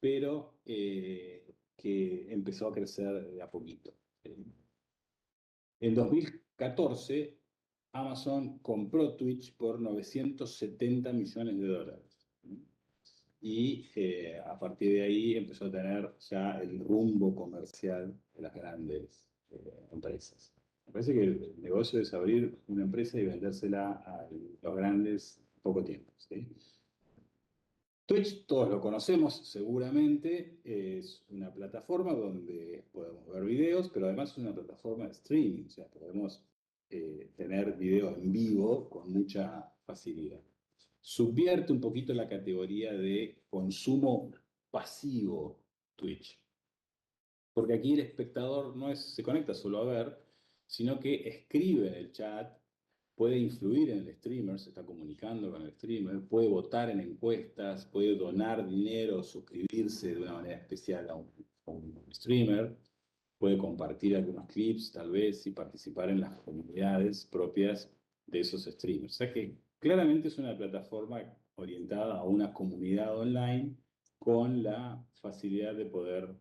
pero que empezó a crecer de a poquito. En 2014, Amazon compró Twitch por 970 millones de dólares. Y a partir de ahí empezó a tener ya el rumbo comercial de las grandes empresas. Me parece que el negocio es abrir una empresa y vendérsela a los grandes en poco tiempo. ¿Sí? Twitch, todos lo conocemos seguramente, es una plataforma donde podemos ver videos, pero además es una plataforma de streaming, o sea, podemos tener videos en vivo con mucha facilidad. Subvierte un poquito la categoría de consumo pasivo Twitch, porque aquí el espectador no se conecta solo a ver, sino que escribe en el chat, puede influir en el streamer, se está comunicando con el streamer, puede votar en encuestas, puede donar dinero, suscribirse de una manera especial a un streamer, puede compartir algunos clips tal vez y participar en las comunidades propias de esos streamers. O sea que claramente es una plataforma orientada a una comunidad online con la facilidad de poder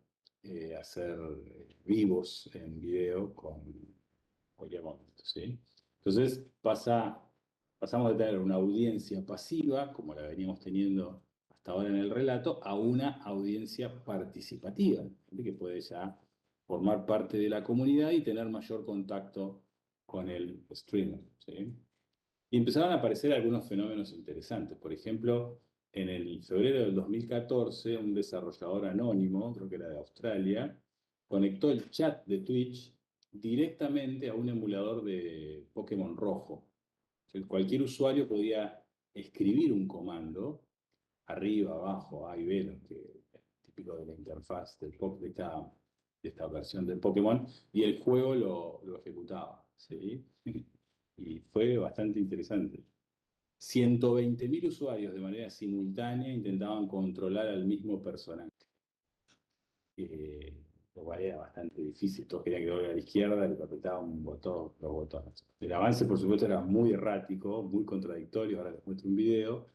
hacer vivos en video con cualquier momento. ¿Sí? Entonces pasa Pasamos de tener una audiencia pasiva, como la veníamos teniendo hasta ahora en el relato, a una audiencia participativa, gente que puede ya formar parte de la comunidad y tener mayor contacto con el streamer, ¿sí? Y empezaron a aparecer algunos fenómenos interesantes. Por ejemplo, en el febrero del 2014, un desarrollador anónimo, creo que era de Australia, conectó el chat de Twitch directamente a un emulador de Pokémon rojo. Cualquier usuario podía escribir un comando, arriba, abajo, A y B, lo que es típico de la interfaz de esta versión del Pokémon, y el juego lo ejecutaba, ¿sí? Y fue bastante interesante. 120.000 usuarios de manera simultánea intentaban controlar al mismo personaje. Lo cual era bastante difícil. Todos querían que doble a la izquierda, le apretaban un botón, los botones. El avance, por supuesto, era muy errático, muy contradictorio. Ahora les muestro un video.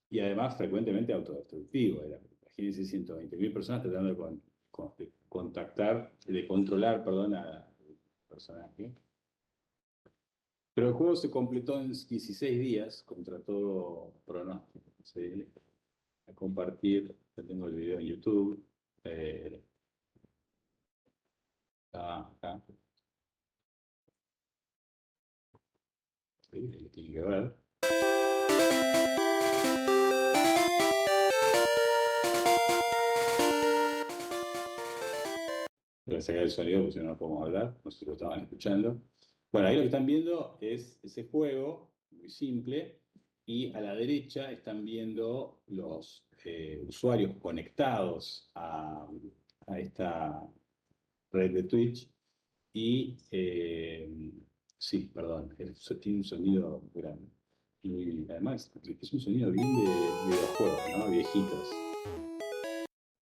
Y además, frecuentemente autodestructivo. Imagínense 120.000 personas tratando de contactar, de controlar, perdón, al personaje. Pero el juego se completó en 16 días contra todo pronóstico. ¿Sí? A compartir, ya tengo el video en YouTube. Acá. Sí, lo tienen que ver. Voy a sacar el sonido porque si no, no podemos hablar. No sé si lo estaban escuchando. Bueno, ahí lo que están viendo es ese juego, muy simple, y a la derecha están viendo los usuarios conectados a esta red de Twitch. Y sí, perdón, tiene un sonido grande. Y además es un sonido bien de videojuegos, ¿no? Viejitos.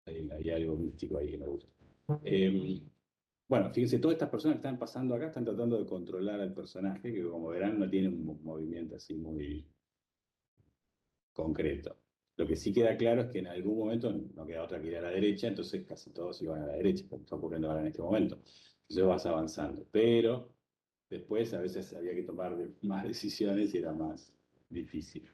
Hay algo místico ahí que me gusta. Bueno, fíjense, todas estas personas que están pasando acá están tratando de controlar al personaje, que como verán no tiene un movimiento así muy concreto. Lo que sí queda claro es que en algún momento no queda otra que ir a la derecha, entonces casi todos iban a la derecha, como está ocurriendo ahora en este momento. Entonces vas avanzando. Pero después a veces había que tomar más decisiones y era más difícil.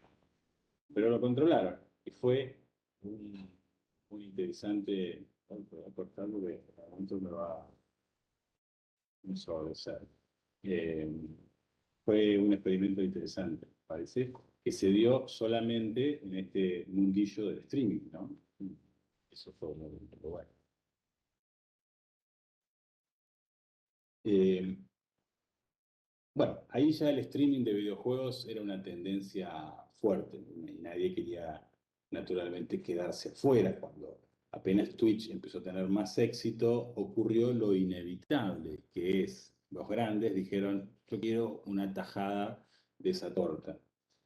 Pero lo controlaron y fue muy interesante. Voy a cortar porque en algún momento me va a ensordecer. Fue un experimento interesante, parece, que se dio solamente en este mundillo del streaming, ¿no? Eso fue muy bueno. Eh, bueno, ahí ya el streaming de videojuegos era una tendencia fuerte y nadie quería naturalmente quedarse afuera. Cuando apenas Twitch empezó a tener más éxito, ocurrió lo inevitable, que es los grandes dijeron, yo quiero una tajada de esa torta.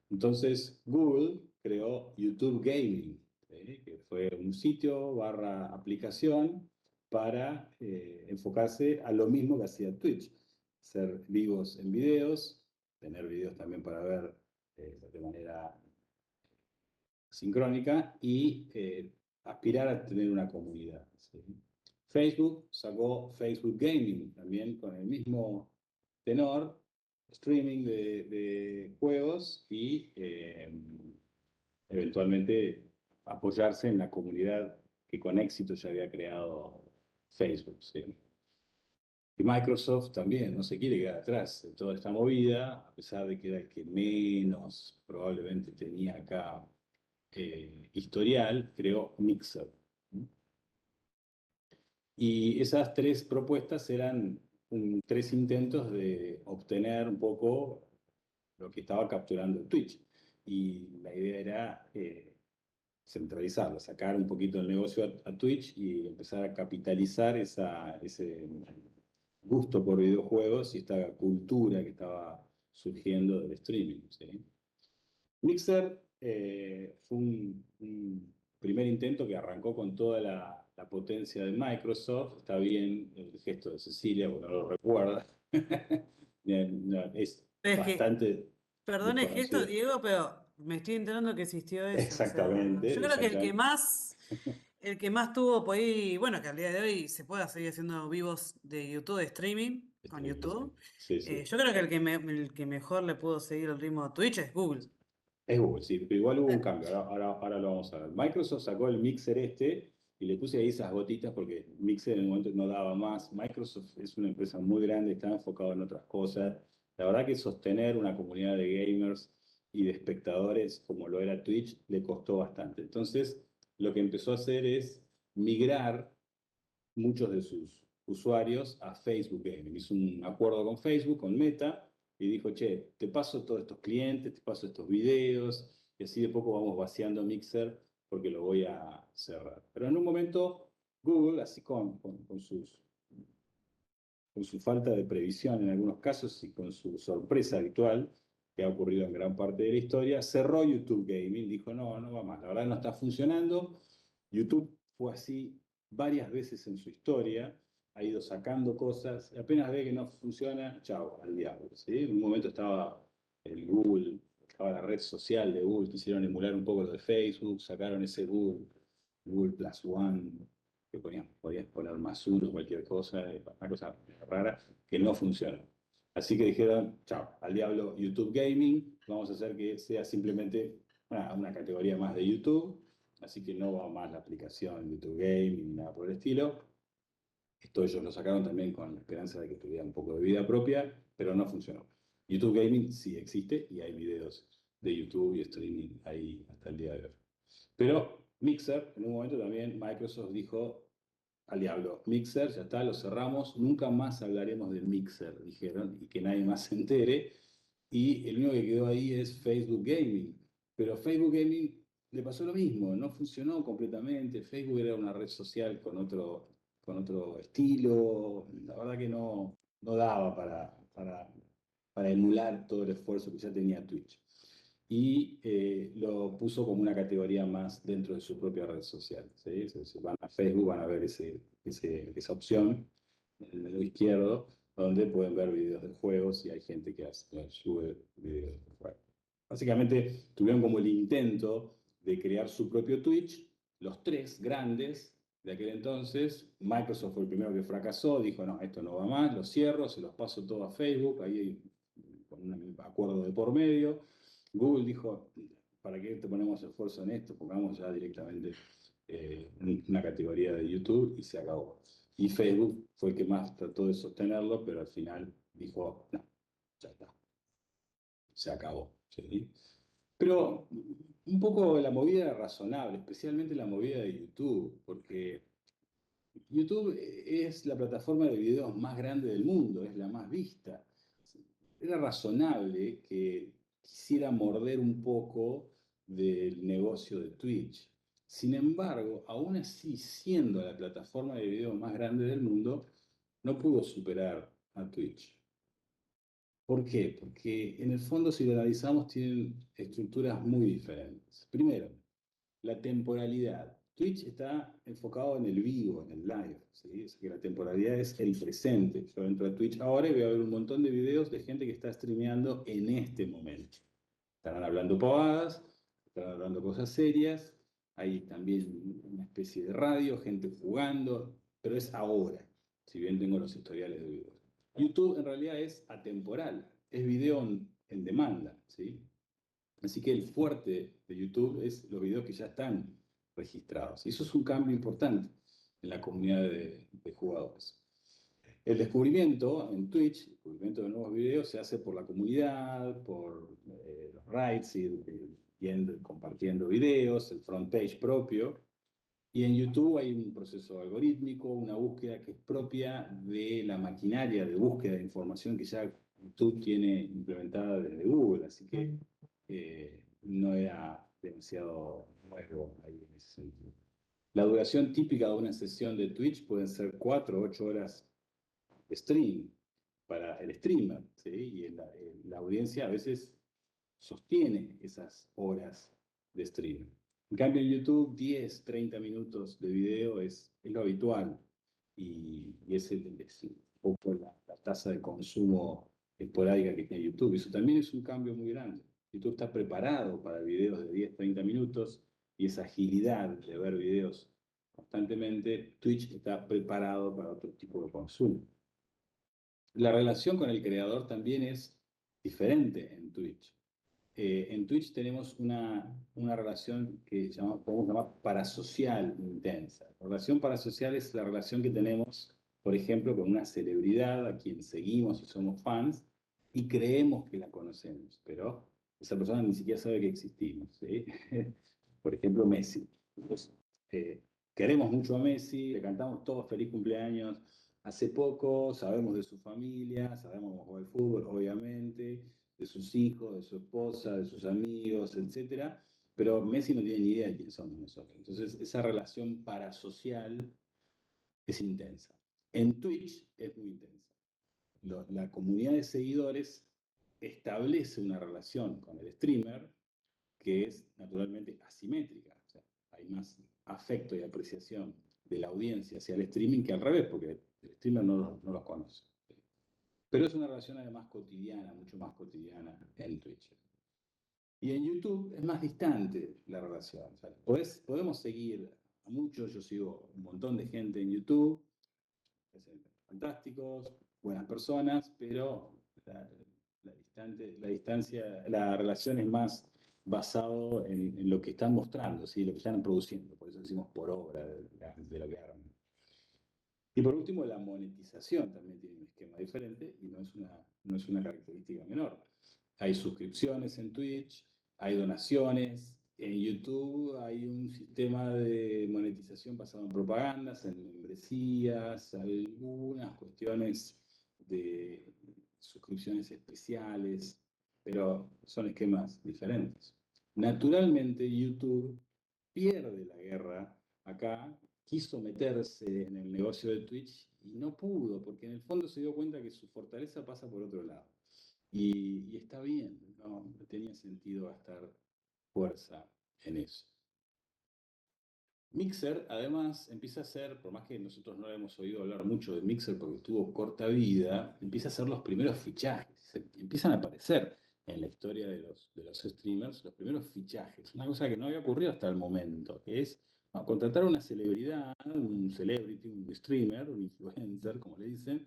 Entonces Google creó YouTube Gaming, que fue un sitio barra aplicación para enfocarse a lo mismo que hacía Twitch, ser vivos en videos, tener videos también para ver de manera sincrónica y aspirar a tener una comunidad. ¿Sí? Facebook sacó Facebook Gaming también con el mismo tenor, streaming de juegos y eventualmente apoyarse en la comunidad que con éxito ya había creado Facebook. ¿Sí? Y Microsoft también no se quiere quedar atrás de toda esta movida, a pesar de que era el que menos probablemente tenía acá historial, creó Mixer. Y esas tres propuestas eran tres intentos de obtener un poco lo que estaba capturando Twitch. Y la idea era centralizarlo, sacar un poquito el negocio a Twitch y empezar a capitalizar ese gusto por videojuegos y esta cultura que estaba surgiendo del streaming. ¿Sí? Mixer fue un primer intento que arrancó con toda la potencia de Microsoft. Está bien el gesto de Cecilia, porque no lo recuerda. Es Es que, bastante perdón el gesto, desconocido. Diego, pero me estoy enterando que existió eso. O sea, Exactamente, yo creo que el que exactamente. más el que más tuvo por ahí, bueno, que al día de hoy se pueda seguir haciendo vivos de YouTube, de streaming, con YouTube. Sí, sí. Yo creo que el que mejor le pudo seguir el ritmo a Twitch es Google. Es Google, sí, pero igual hubo un Eh, cambio, ahora lo vamos a ver. Microsoft sacó el Mixer y le puse ahí esas gotitas porque Mixer en el momento no daba más. Microsoft es una empresa muy grande, está enfocado en otras cosas. La verdad que sostener una comunidad de gamers y de espectadores como lo era Twitch le costó bastante. Entonces, lo que empezó a hacer es migrar muchos de sus usuarios a Facebook Gaming. Hizo un acuerdo con Facebook, con Meta, y dijo, che, te paso todos estos clientes, te paso estos videos, y así de poco vamos vaciando Mixer porque lo voy a cerrar. Pero en un momento Google, así con su falta de previsión en algunos casos y con su sorpresa habitual, que ha ocurrido en gran parte de la historia, cerró YouTube Gaming, dijo, no, no va más, la verdad no está funcionando. YouTube fue así varias veces en su historia, ha ido sacando cosas, y apenas ve que no funciona, chao, al diablo. ¿Sí? En un momento estaba el Google, estaba la red social de Google, quisieron emular un poco lo de Facebook, sacaron ese Google Plus One, que podías poner más uno, cualquier cosa, una cosa rara, que no funciona. Así que dijeron, chao, al diablo YouTube Gaming, vamos a hacer que sea simplemente una categoría más de YouTube, así que no va más la aplicación YouTube Gaming ni nada por el estilo. Esto ellos lo sacaron también con la esperanza de que tuviera un poco de vida propia, pero no funcionó. YouTube Gaming sí existe y hay videos de YouTube y streaming ahí hasta el día de hoy. Pero Mixer, en un momento también Microsoft dijo, al diablo, Mixer, ya está, lo cerramos, nunca más hablaremos de Mixer, dijeron, y que nadie más se entere. Y el único que quedó ahí es Facebook Gaming. Pero Facebook Gaming le pasó lo mismo, no funcionó completamente. Facebook era una red social con otro estilo. La verdad que no daba para emular todo el esfuerzo que ya tenía Twitch y lo puso como una categoría más dentro de su propia red social. ¿Sí? Si van a Facebook, van a ver esa opción en el menú izquierdo, donde pueden ver videos de juegos y hay gente que sube videos de juegos. Básicamente tuvieron como el intento de crear su propio Twitch, los tres grandes de aquel entonces. Microsoft fue el primero que fracasó, dijo, no, esto no va más, lo cierro, se los paso todo a Facebook, ahí con un acuerdo de por medio. Google dijo, ¿para qué te ponemos esfuerzo en esto? Pongamos ya directamente una categoría de YouTube y se acabó. Y Facebook fue el que más trató de sostenerlo, pero al final dijo, no, ya está, se acabó. ¿Sí? Pero un poco la movida era razonable, especialmente la movida de YouTube, porque YouTube es la plataforma de videos más grande del mundo, es la más vista. Era razonable que quisiera morder un poco del negocio de Twitch. Sin embargo, aún así, siendo la plataforma de video más grande del mundo, no pudo superar a Twitch. ¿Por qué? Porque en el fondo, si lo analizamos, tienen estructuras muy diferentes. Primero, la temporalidad. Twitch está enfocado en el vivo, en el live, ¿sí? O sea que la temporalidad es el presente. Yo entro a Twitch ahora y voy a ver un montón de videos de gente que está streameando en este momento. Estarán hablando pavadas, estarán hablando cosas serias, hay también una especie de radio, gente jugando, pero es ahora, si bien tengo los historiales de videos. YouTube en realidad es atemporal, es video en demanda, ¿sí? Así que el fuerte de YouTube es los videos que ya están registrados. Y eso es un cambio importante en la comunidad de jugadores. El descubrimiento en Twitch, el descubrimiento de nuevos videos, se hace por la comunidad, por los rights, compartiendo videos, el front page propio. Y en YouTube hay un proceso algorítmico, una búsqueda que es propia de la maquinaria de búsqueda de información que ya YouTube tiene implementada desde Google. Así que no era demasiado nuevo ahí en ese sentido. La duración típica de una sesión de Twitch pueden ser 4 o 8 horas de stream para el streamer, ¿sí? Y la audiencia a veces sostiene esas horas de stream. En cambio, en YouTube, 10, 30 minutos de video es lo habitual y es un poco la tasa de consumo esporádica que tiene YouTube. Eso también es un cambio muy grande. YouTube está preparado para videos de 10, 30 minutos y esa agilidad de ver videos constantemente, Twitch está preparado para otro tipo de consumo. La relación con el creador también es diferente en Twitch. En Twitch tenemos una relación que podemos llamar parasocial intensa. La relación parasocial es la relación que tenemos, por ejemplo, con una celebridad a quien seguimos y somos fans y creemos que la conocemos, pero esa persona ni siquiera sabe que existimos, ¿sí? Por ejemplo, Messi. Entonces, queremos mucho a Messi, le cantamos todos feliz cumpleaños. Hace poco sabemos de su familia, sabemos cómo juega el fútbol, obviamente, de sus hijos, de su esposa, de sus amigos, etcétera, pero Messi no tiene ni idea de quién somos nosotros. Entonces, esa relación parasocial es intensa. En Twitch es muy intensa. La comunidad de seguidores establece una relación con el streamer que es naturalmente asimétrica. O sea, hay más afecto y apreciación de la audiencia hacia el streaming que al revés, porque el streamer no los conoce. Pero es una relación además cotidiana, mucho más cotidiana en Twitch. Y en YouTube es más distante la relación. O sea, podemos seguir a muchos, yo sigo un montón de gente en YouTube, fantásticos, buenas personas, pero la relación es más basado en lo que están mostrando, ¿sí? Lo que están produciendo, por eso decimos por obra de lo que hagan. Y por último, la monetización también tiene un esquema diferente y no es una característica menor. Hay suscripciones en Twitch, hay donaciones, en YouTube hay un sistema de monetización basado en propagandas, en membresías, algunas cuestiones de suscripciones especiales, pero son esquemas diferentes. Naturalmente, YouTube pierde la guerra acá, quiso meterse en el negocio de Twitch y no pudo, porque en el fondo se dio cuenta que su fortaleza pasa por otro lado. Y está bien, no tenía sentido gastar fuerza en eso. Mixer, además, empieza a ser, por más que nosotros no hemos oído hablar mucho de Mixer porque tuvo corta vida, empieza a ser los primeros fichajes. Empiezan a aparecer en la historia de los streamers los primeros fichajes. Una cosa que no había ocurrido hasta el momento, que es contratar a una celebridad, un celebrity, un streamer, un influencer, como le dicen,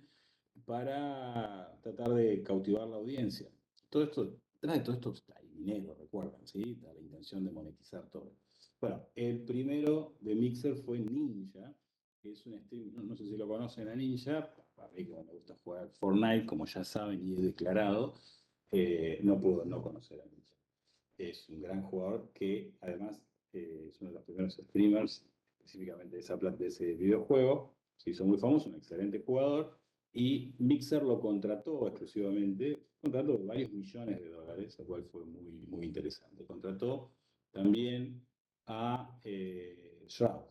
para tratar de cautivar la audiencia. Todo esto, detrás de todo esto hay dinero, recuerdan, ¿sí? Está la intención de monetizar todo. Bueno, el primero de Mixer fue Ninja, que es un stream, no sé si lo conocen a Ninja, para mí que me gusta jugar Fortnite, como ya saben y he declarado, no puedo no conocer a Ninja. Es un gran jugador que además es uno de los primeros streamers, específicamente de ese videojuego, se hizo muy famoso, un excelente jugador, y Mixer lo contrató exclusivamente, contrató varios millones de dólares, lo cual fue muy interesante. Contrató también a Shroud,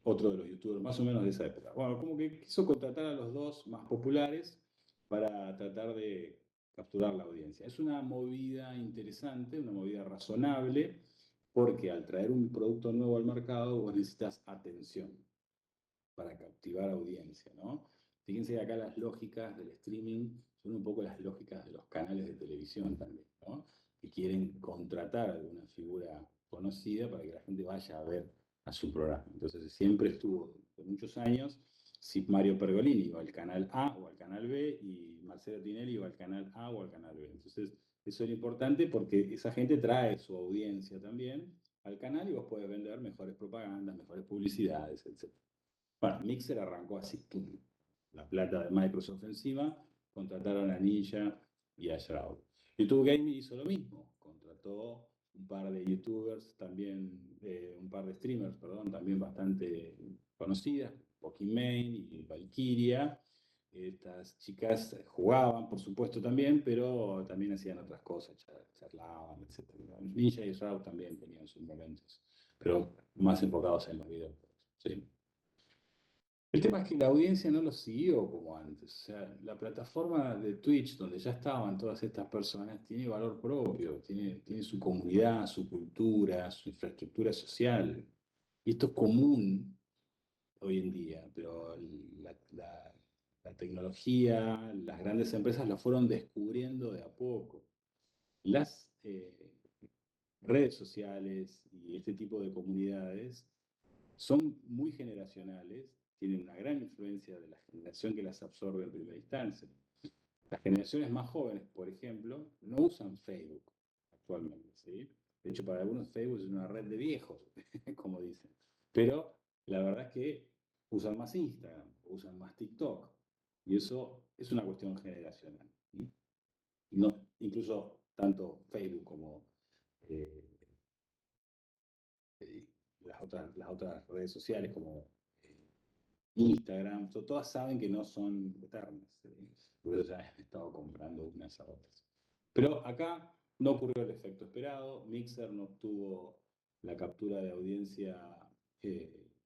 otro de los youtubers más o menos de esa época. Bueno, como que quiso contratar a los dos más populares para tratar de capturar la audiencia. Es una movida interesante, una movida razonable, porque al traer un producto nuevo al mercado vos necesitas atención para captivar audiencia, ¿no? Fíjense que acá las lógicas del streaming son un poco las lógicas de los canales de televisión también, ¿no? Que quieren contratar a alguna figura conocida para que la gente vaya a ver a su programa. Entonces siempre estuvo, por muchos años, si Mario Pergolini iba al canal A o al canal B y Marcelo Tinelli iba al canal A o al canal B. Entonces eso era importante porque esa gente trae su audiencia también al canal y vos podés vender mejores propagandas, mejores publicidades, etc. Bueno, Mixer arrancó así, pum, la plata de Microsoft encima, contrataron a Ninja y a Shroud. YouTube Gaming hizo lo mismo, contrató un par de youtubers, también un par de streamers, perdón, también bastante conocidas, Pokimane y Valkyria. Estas chicas jugaban, por supuesto, también, pero también hacían otras cosas, charlaban, etc. Ninja y Shroud también tenían sus momentos, pero más enfocados en los videojuegos. ¿Sí? El tema es que la audiencia no lo siguió como antes. O sea, la plataforma de Twitch, donde ya estaban todas estas personas, tiene valor propio, tiene su comunidad, su cultura, su infraestructura social. Y esto es común hoy en día, pero la tecnología, las grandes empresas lo fueron descubriendo de a poco. Las redes sociales y este tipo de comunidades son muy generacionales, tienen una gran influencia de la generación que las absorbe en primera instancia. Las generaciones más jóvenes, por ejemplo, no usan Facebook actualmente, ¿sí? De hecho, para algunos Facebook es una red de viejos, como dicen. Pero la verdad es que usan más Instagram, usan más TikTok. Y eso es una cuestión generacional. ¿Sí? No, incluso tanto Facebook como eh, las otras redes sociales como Instagram, todas saben que no son eternas. Por eso ya he estado comprando unas a otras. Pero acá no ocurrió el efecto esperado. Mixer no obtuvo la captura de audiencia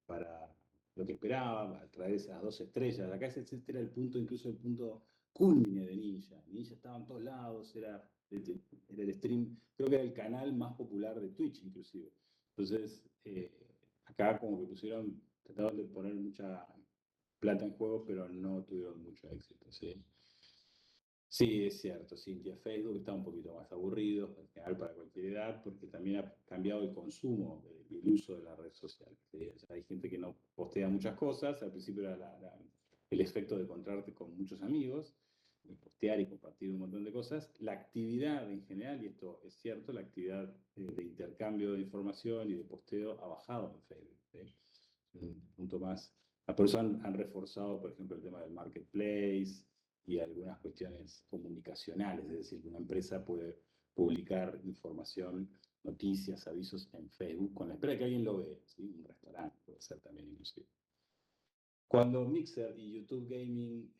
para lo que esperaba, a traer esas 2 estrellas. Acá ese era el punto, incluso el punto culmine de Ninja. Ninja estaba en todos lados, era el stream, creo que era el canal más popular de Twitch, inclusive. Entonces, acá como que trataron de poner mucha plata en juego, pero no tuvieron mucho éxito, ¿sí? Sí, es cierto, Cintia, Facebook está un poquito más aburrido, en general para cualquier edad, porque también ha cambiado el consumo y el uso de la red social. ¿Sí? O sea, hay gente que no postea muchas cosas, al principio era el efecto de encontrarte con muchos amigos, de postear y compartir un montón de cosas. La actividad en general, y esto es cierto, la actividad de intercambio de información y de posteo ha bajado en Facebook. ¿Sí? Un punto más. Por eso han reforzado, por ejemplo, el tema del marketplace y algunas cuestiones comunicacionales, es decir, que una empresa puede publicar información, noticias, avisos en Facebook con la espera de que alguien lo vea, ¿sí? Un restaurante puede ser también inclusive. Cuando Mixer y YouTube Gaming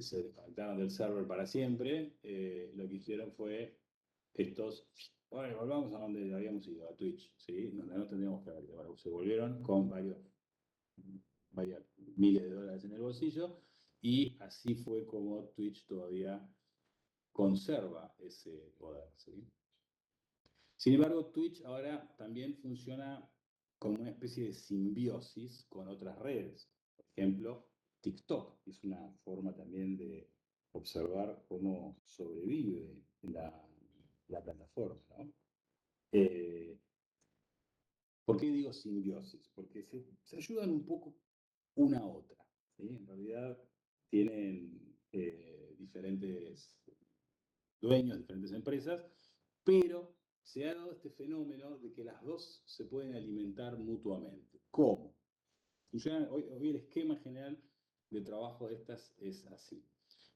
se desconectaron del server para siempre, lo que hicieron fue bueno, volvamos a donde habíamos ido, a Twitch, ¿sí? Donde no tendríamos que haber ido. Bueno, se volvieron con varias miles de dólares en el bolsillo, y así fue como Twitch todavía conserva ese poder. ¿Sí? Sin embargo, Twitch ahora también funciona como una especie de simbiosis con otras redes. Por ejemplo, TikTok es una forma también de observar cómo sobrevive la plataforma. ¿No? Eh, ¿Por qué digo simbiosis? Porque se ayudan un poco una a otra. ¿Sí? En realidad tienen diferentes dueños, diferentes empresas, pero se ha dado este fenómeno de que las dos se pueden alimentar mutuamente. ¿Cómo? Hoy el esquema general de trabajo de estas es así.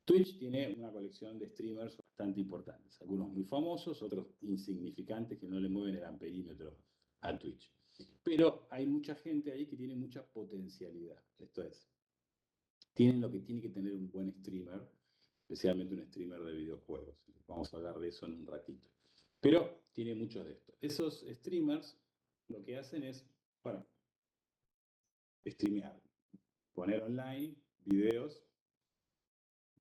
Twitch tiene una colección de streamers bastante importantes, algunos muy famosos, otros insignificantes que no le mueven el amperímetro a Twitch. Pero hay mucha gente ahí que tiene mucha potencialidad. Esto es, tienen lo que tiene que tener un buen streamer, especialmente un streamer de videojuegos. Vamos a hablar de eso en un ratito. Pero tiene muchos de estos. Esos streamers lo que hacen es, bueno, streamear, poner online videos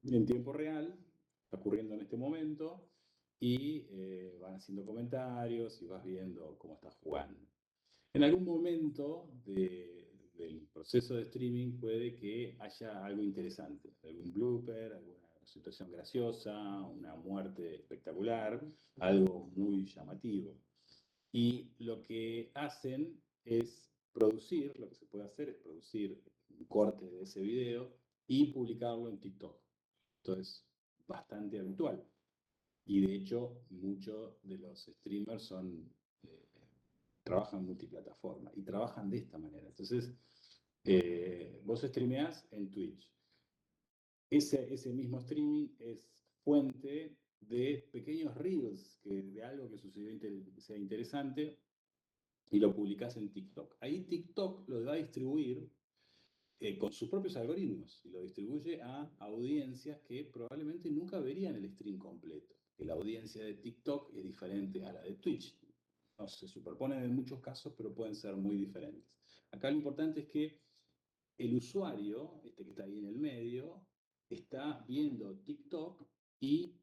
en tiempo real, está ocurriendo en este momento, y van haciendo comentarios y vas viendo cómo estás jugando. En algún momento del proceso de streaming puede que haya algo interesante, algún blooper, alguna situación graciosa, una muerte espectacular, algo muy llamativo. Y lo que hacen es producir, lo que se puede hacer es producir un corte de ese video y publicarlo en TikTok. Entonces, bastante habitual. Y de hecho, muchos de los streamers eh, trabajan multiplataforma y trabajan de esta manera. Entonces, vos streameás en Twitch. Ese mismo streaming es fuente de pequeños reels de algo que sucedió que sea interesante, y lo publicás en TikTok. Ahí TikTok lo va a distribuir con sus propios algoritmos y lo distribuye a audiencias que probablemente nunca verían el stream completo. Que la audiencia de TikTok es diferente a la de Twitch. No se superponen en muchos casos, pero pueden ser muy diferentes. Acá lo importante es que el usuario, este que está ahí en el medio, está viendo TikTok y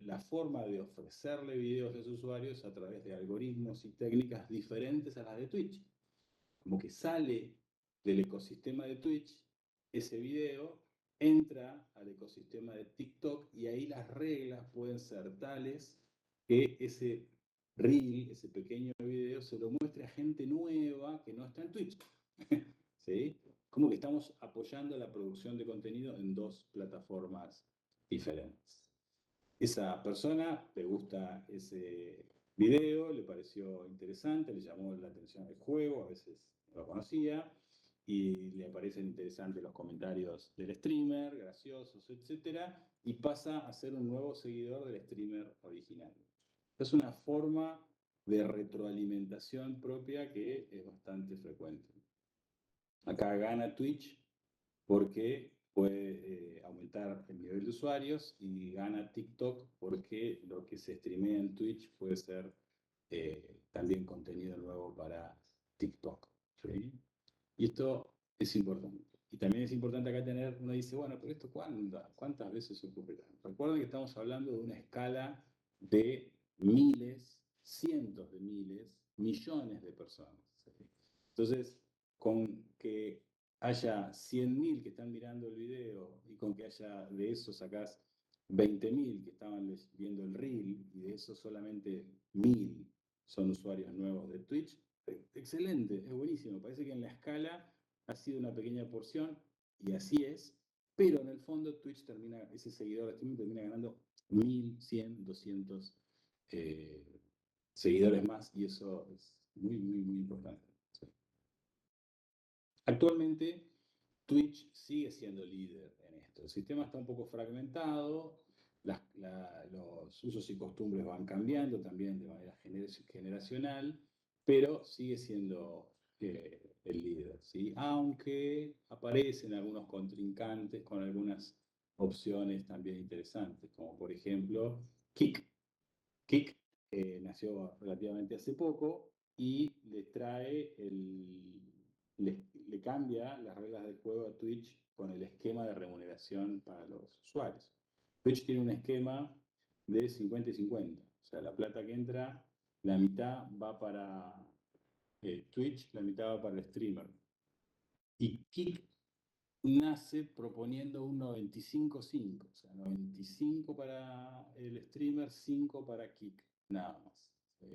la forma de ofrecerle videos a esos usuarios a través de algoritmos y técnicas diferentes a las de Twitch. Como que sale del ecosistema de Twitch ese video, entra al ecosistema de TikTok, y ahí las reglas pueden ser tales que ese reel, ese pequeño video, se lo muestre a gente nueva que no está en Twitch. ¿Sí? Como que estamos apoyando la producción de contenido en dos plataformas diferentes. Esa persona le gusta ese video, le pareció interesante, le llamó la atención el juego, a veces no lo conocía, y le parecen interesantes los comentarios del streamer, graciosos, etcétera, y pasa a ser un nuevo seguidor del streamer original. Es una forma de retroalimentación propia que es bastante frecuente. Acá gana Twitch porque puede aumentar el nivel de usuarios y gana TikTok porque lo que se streamea en Twitch puede ser también contenido nuevo para TikTok. ¿Sí? Y esto es importante. Y también es importante acá tener, uno dice, bueno, pero esto ¿cuántas veces ocurre? Recuerden que estamos hablando de una escala de miles, cientos de miles, millones de personas. ¿Sí? Entonces, con que haya 100.000 que están mirando el video y con que haya de eso sacás 20.000 que estaban viendo el reel y de eso solamente 1.000 son usuarios nuevos de Twitch, excelente, es buenísimo. Parece que en la escala ha sido una pequeña porción y así es, pero en el fondo Twitch termina, ese seguidor de streaming termina ganando 1.100, 200 seguidores más y eso es muy, muy, muy importante. Sí. Actualmente Twitch sigue siendo líder en esto. El sistema está un poco fragmentado, los usos y costumbres van cambiando también de manera generacional, pero sigue siendo el líder, ¿sí? Aunque aparecen algunos contrincantes con algunas opciones también interesantes, como por ejemplo Kick. Kick nació relativamente hace poco y le cambia las reglas del juego a Twitch con el esquema de remuneración para los usuarios. Twitch tiene un esquema de 50 y 50. O sea, la plata que entra, la mitad va para Twitch, la mitad va para el streamer. Y Kick nace proponiendo un 95-5, o sea, 95 para el streamer, 5 para Kick, nada más. ¿Sí?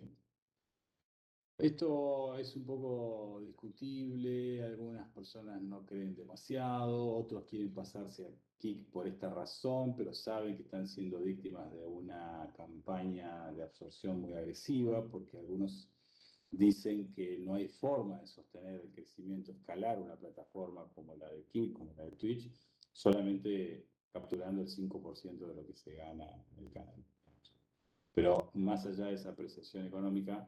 Esto es un poco discutible, algunas personas no creen demasiado, otros quieren pasarse a Kick por esta razón, pero saben que están siendo víctimas de una campaña de absorción muy agresiva, porque algunos dicen que no hay forma de sostener el crecimiento, escalar una plataforma como la de Kick, como la de Twitch, solamente capturando el 5% de lo que se gana en el canal. Pero más allá de esa apreciación económica,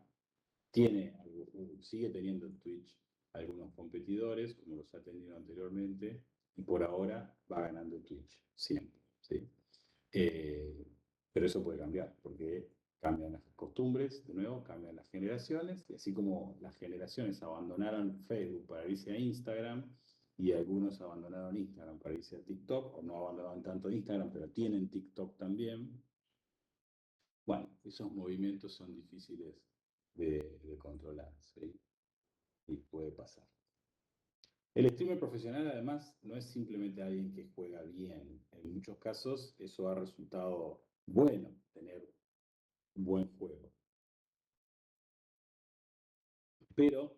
sigue teniendo Twitch algunos competidores, como los ha tenido anteriormente, y por ahora va ganando Twitch, siempre. ¿Sí? Eh, pero eso puede cambiar, porque cambian las costumbres, de nuevo, cambian las generaciones, y así como las generaciones abandonaron Facebook para irse a Instagram, y algunos abandonaron Instagram para irse a TikTok, o no abandonaron tanto Instagram, pero tienen TikTok también. Bueno, esos movimientos son difíciles de controlar, ¿sí? Y puede pasar. El streamer profesional, además, no es simplemente alguien que juega bien. En muchos casos, eso ha resultado bueno, tener un buen juego. Pero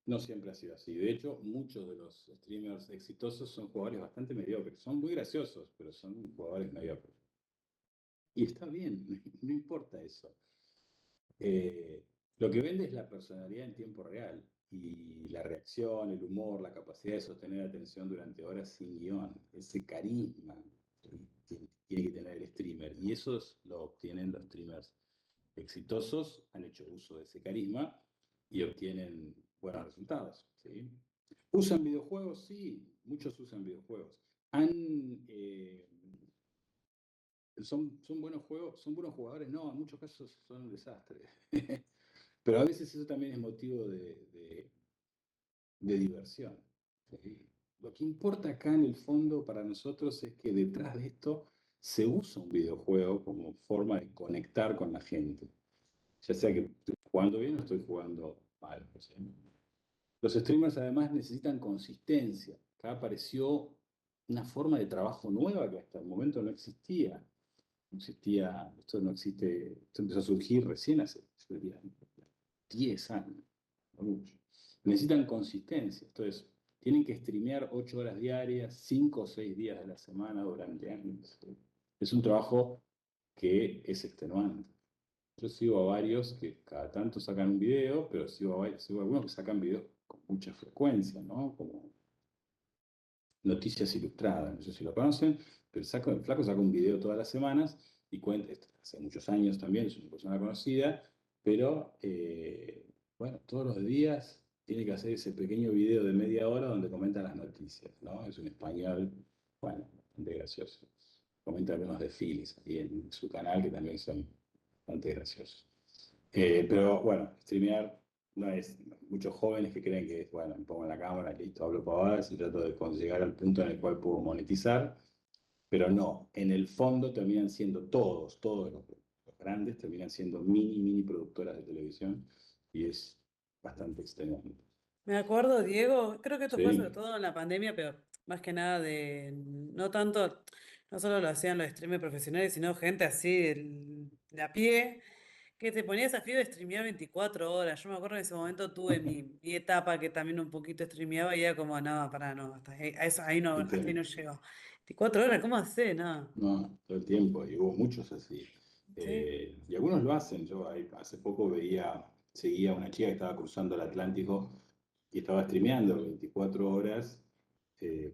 no siempre ha sido así. De hecho, muchos de los streamers exitosos son jugadores bastante mediocres. Son muy graciosos, pero son jugadores mediocres. Y está bien, no importa eso. Lo que vende es la personalidad en tiempo real y la reacción, el humor, la capacidad de sostener atención durante horas sin guión, ese carisma que tiene que tener el streamer. Y eso lo obtienen los streamers exitosos, han hecho uso de ese carisma y obtienen buenos resultados. ¿Sí? ¿Usan videojuegos? Sí, muchos usan videojuegos. ¿Son buenos juegos? ¿Son buenos jugadores? No, en muchos casos son un desastre. Pero a veces eso también es motivo de diversión. ¿Sí? Lo que importa acá en el fondo para nosotros es que detrás de esto se usa un videojuego como forma de conectar con la gente. Ya sea que estoy jugando bien o estoy jugando mal. ¿Sí? Los streamers además necesitan consistencia. Acá apareció una forma de trabajo nueva que hasta el momento no existía. no existía, esto no existe, esto empezó a surgir recién hace, yo diría, 10 años, no mucho. Necesitan consistencia, entonces tienen que streamear 8 horas diarias, 5 o 6 días de la semana durante años. Es un trabajo que es extenuante. Yo sigo a varios que cada tanto sacan un video, pero sigo a algunos que sacan videos con mucha frecuencia, ¿no? Como Noticias Ilustradas, no sé si lo conocen, pero el flaco saca un video todas las semanas y cuenta, esto hace muchos años también, es una persona conocida, pero bueno, todos los días tiene que hacer ese pequeño video de media hora donde comenta las noticias, ¿no? Es un español, bueno, bastante gracioso. Comenta algunos desfiles ahí en su canal que también son bastante graciosos. Pero bueno, streamear no es. Muchos jóvenes que creen que es, bueno, me pongo en la cámara, listo, hablo pavadas y trato de llegar al punto en el cual puedo monetizar, pero no, en el fondo terminan siendo todos los grandes terminan siendo mini productoras de televisión y es bastante extenuante. Me acuerdo, Diego, creo que esto fue sobre Sí, todo en la pandemia, pero más que nada no tanto, no solo lo hacían los streamers profesionales, sino gente así de a pie, que te ponía desafío de streamear 24 horas. Yo me acuerdo en ese momento tuve mi etapa que también un poquito streameaba y era como, no, pará, no, hasta ahí, a eso, ahí no, hasta ahí ¿viste? no llego. 24 horas, ¿cómo haces? No. No, todo el tiempo, y hubo muchos así. Sí. Y algunos lo hacen. Yo hace poco seguía a una chica que estaba cruzando el Atlántico y estaba streameando 24 horas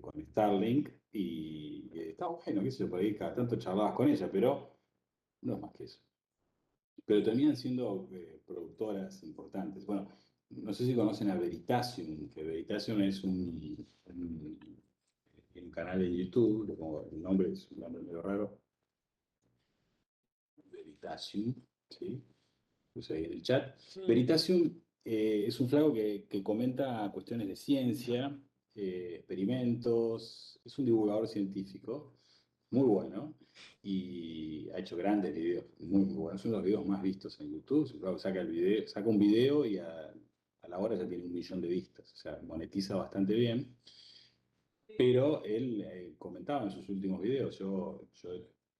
con Starlink y estaba bueno, qué sé yo, por ahí cada tanto charlabas con ella, pero no es más que eso. Pero terminan siendo productoras importantes. Bueno, no sé si conocen a Veritasium, que Veritasium es un canal de YouTube, el nombre es un nombre medio raro, Veritasium, ¿sí? Puse ahí en el chat. Mm. Veritasium es un flaco que comenta cuestiones de ciencia, experimentos, es un divulgador científico, muy bueno, y ha hecho grandes videos, muy buenos. Son los videos más vistos en YouTube. Es un flaco que saca un video y a la hora ya tiene 1 millón de vistas, o sea, monetiza bastante bien. Pero él comentaba en sus últimos videos, yo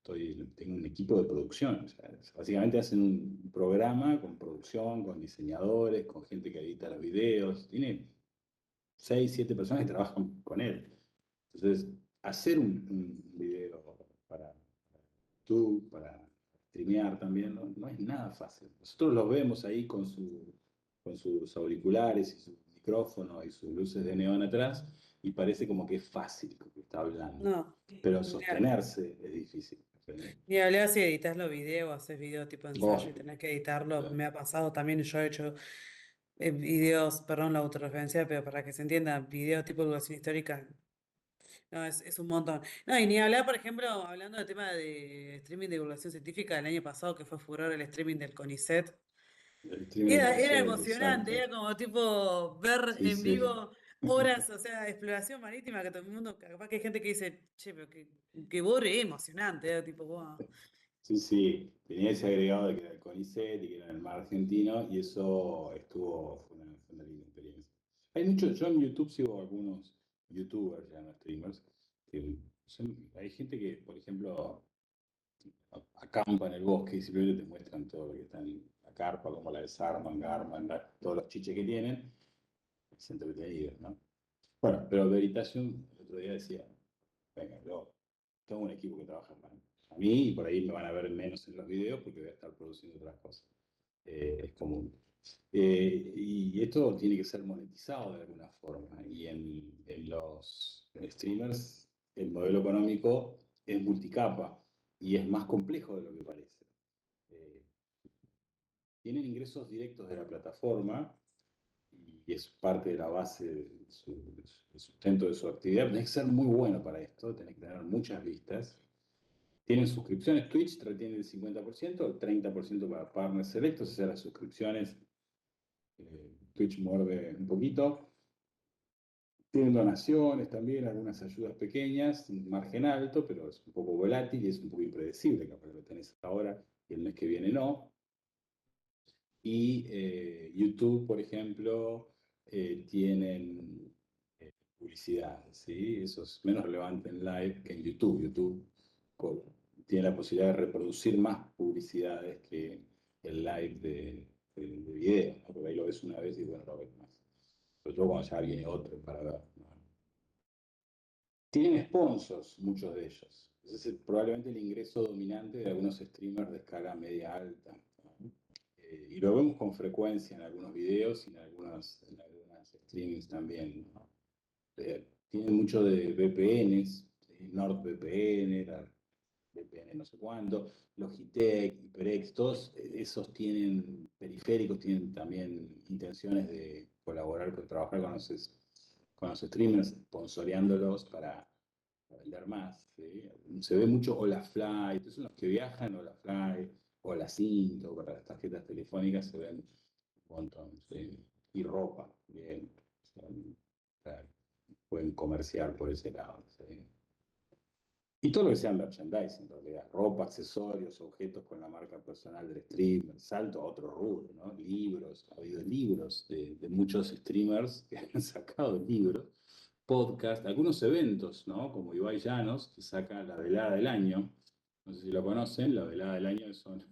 tengo un equipo de producción, o sea, básicamente hacen un programa con producción, con diseñadores, con gente que edita los videos, tiene 6, 7 personas que trabajan con él. Entonces, hacer un video para YouTube, para streamear también, no es nada fácil. Nosotros los vemos ahí con sus auriculares y su micrófono y sus luces de neón atrás y parece como que es fácil lo que está hablando. No. Pero Ni sostenerse es difícil. ni hablar si editas los videos, haces video tipo ensayo y Oh, tenés que editarlo. claro. Me ha pasado también, yo he hecho videos, perdón la autorreferencia, pero para que se entienda, videos tipo divulgación histórica, no, es un montón. No, y ni hablar, por ejemplo, hablando del tema de streaming de divulgación científica, el año pasado que fue furor el streaming del CONICET. El streaming de Era Conicet, emocionante, exacto. era como tipo ver Sí, en sí. vivo horas, o sea, de exploración marítima, que todo el mundo, capaz que hay gente que dice, che, pero que bore, emocionante, era tipo, wow. Sí, sí, tenía ese agregado de que era el CONICET y que era en el mar argentino, y eso fue una linda experiencia. Yo en YouTube sigo algunos youtubers, ya no streamers, hay gente que, por ejemplo, acampa en el bosque y simplemente te muestran todo lo que está en la carpa, cómo la desarman, arman, todos los chiches que tienen, es entretenido, ¿no? Bueno, pero Veritasium el otro día decía, venga, yo tengo un equipo que trabaja para mí y por ahí me van a ver menos en los videos porque voy a estar produciendo otras cosas. Es común. Y esto tiene que ser monetizado de alguna forma. Y en los streamers el modelo económico es multicapa y es más complejo de lo que parece. Eh, Tienen ingresos directos de la plataforma y es parte de la base del sustento de su actividad. Tenés que ser muy bueno para esto, tenés que tener muchas vistas. Tienen suscripciones, Twitch retiene el 50%, el 30% para partners selectos, o sea, las suscripciones, Twitch muerde un poquito. Tienen donaciones también, algunas ayudas pequeñas, un margen alto, pero es un poco volátil y es un poco impredecible, capaz que lo tenés ahora y el mes que viene no. Y YouTube, por ejemplo, tienen publicidad, ¿sí? Eso es menos relevante en live que en YouTube. YouTube cobra. tiene la posibilidad de reproducir más publicidades que el live de video, ¿no? Porque ahí lo ves una vez y bueno, lo ves más. Sobre todo cuando ya viene otro para ver, ¿no? Tienen sponsors, muchos de ellos. Ese es probablemente el ingreso dominante de algunos streamers de escala media alta, ¿no? Y lo vemos con frecuencia en algunos videos y en algunas streamings también, ¿no? Tienen mucho de VPNs, NordVPN, la VPN no sé cuánto, Logitech, HyperX, todos esos tienen periféricos, tienen también intenciones de colaborar, trabajar con los streamers, sponsoreándolos para vender más, ¿sí? Se ve mucho Olafly, entonces los que viajan, Olafly, o la Cinto, para las tarjetas telefónicas se ven un montón, ¿sí? Y ropa, bien, o sea, pueden comerciar por ese lado, ¿sí? Y todo lo que sea merchandising, en realidad, ropa, accesorios, objetos con la marca personal del streamer, salto a otro rubro, ¿no? Libros, ha habido libros de muchos streamers que han sacado libros, podcast, algunos eventos, ¿no? Como Ibai Llanos, que saca la velada del año, no sé si lo conocen, la velada del año son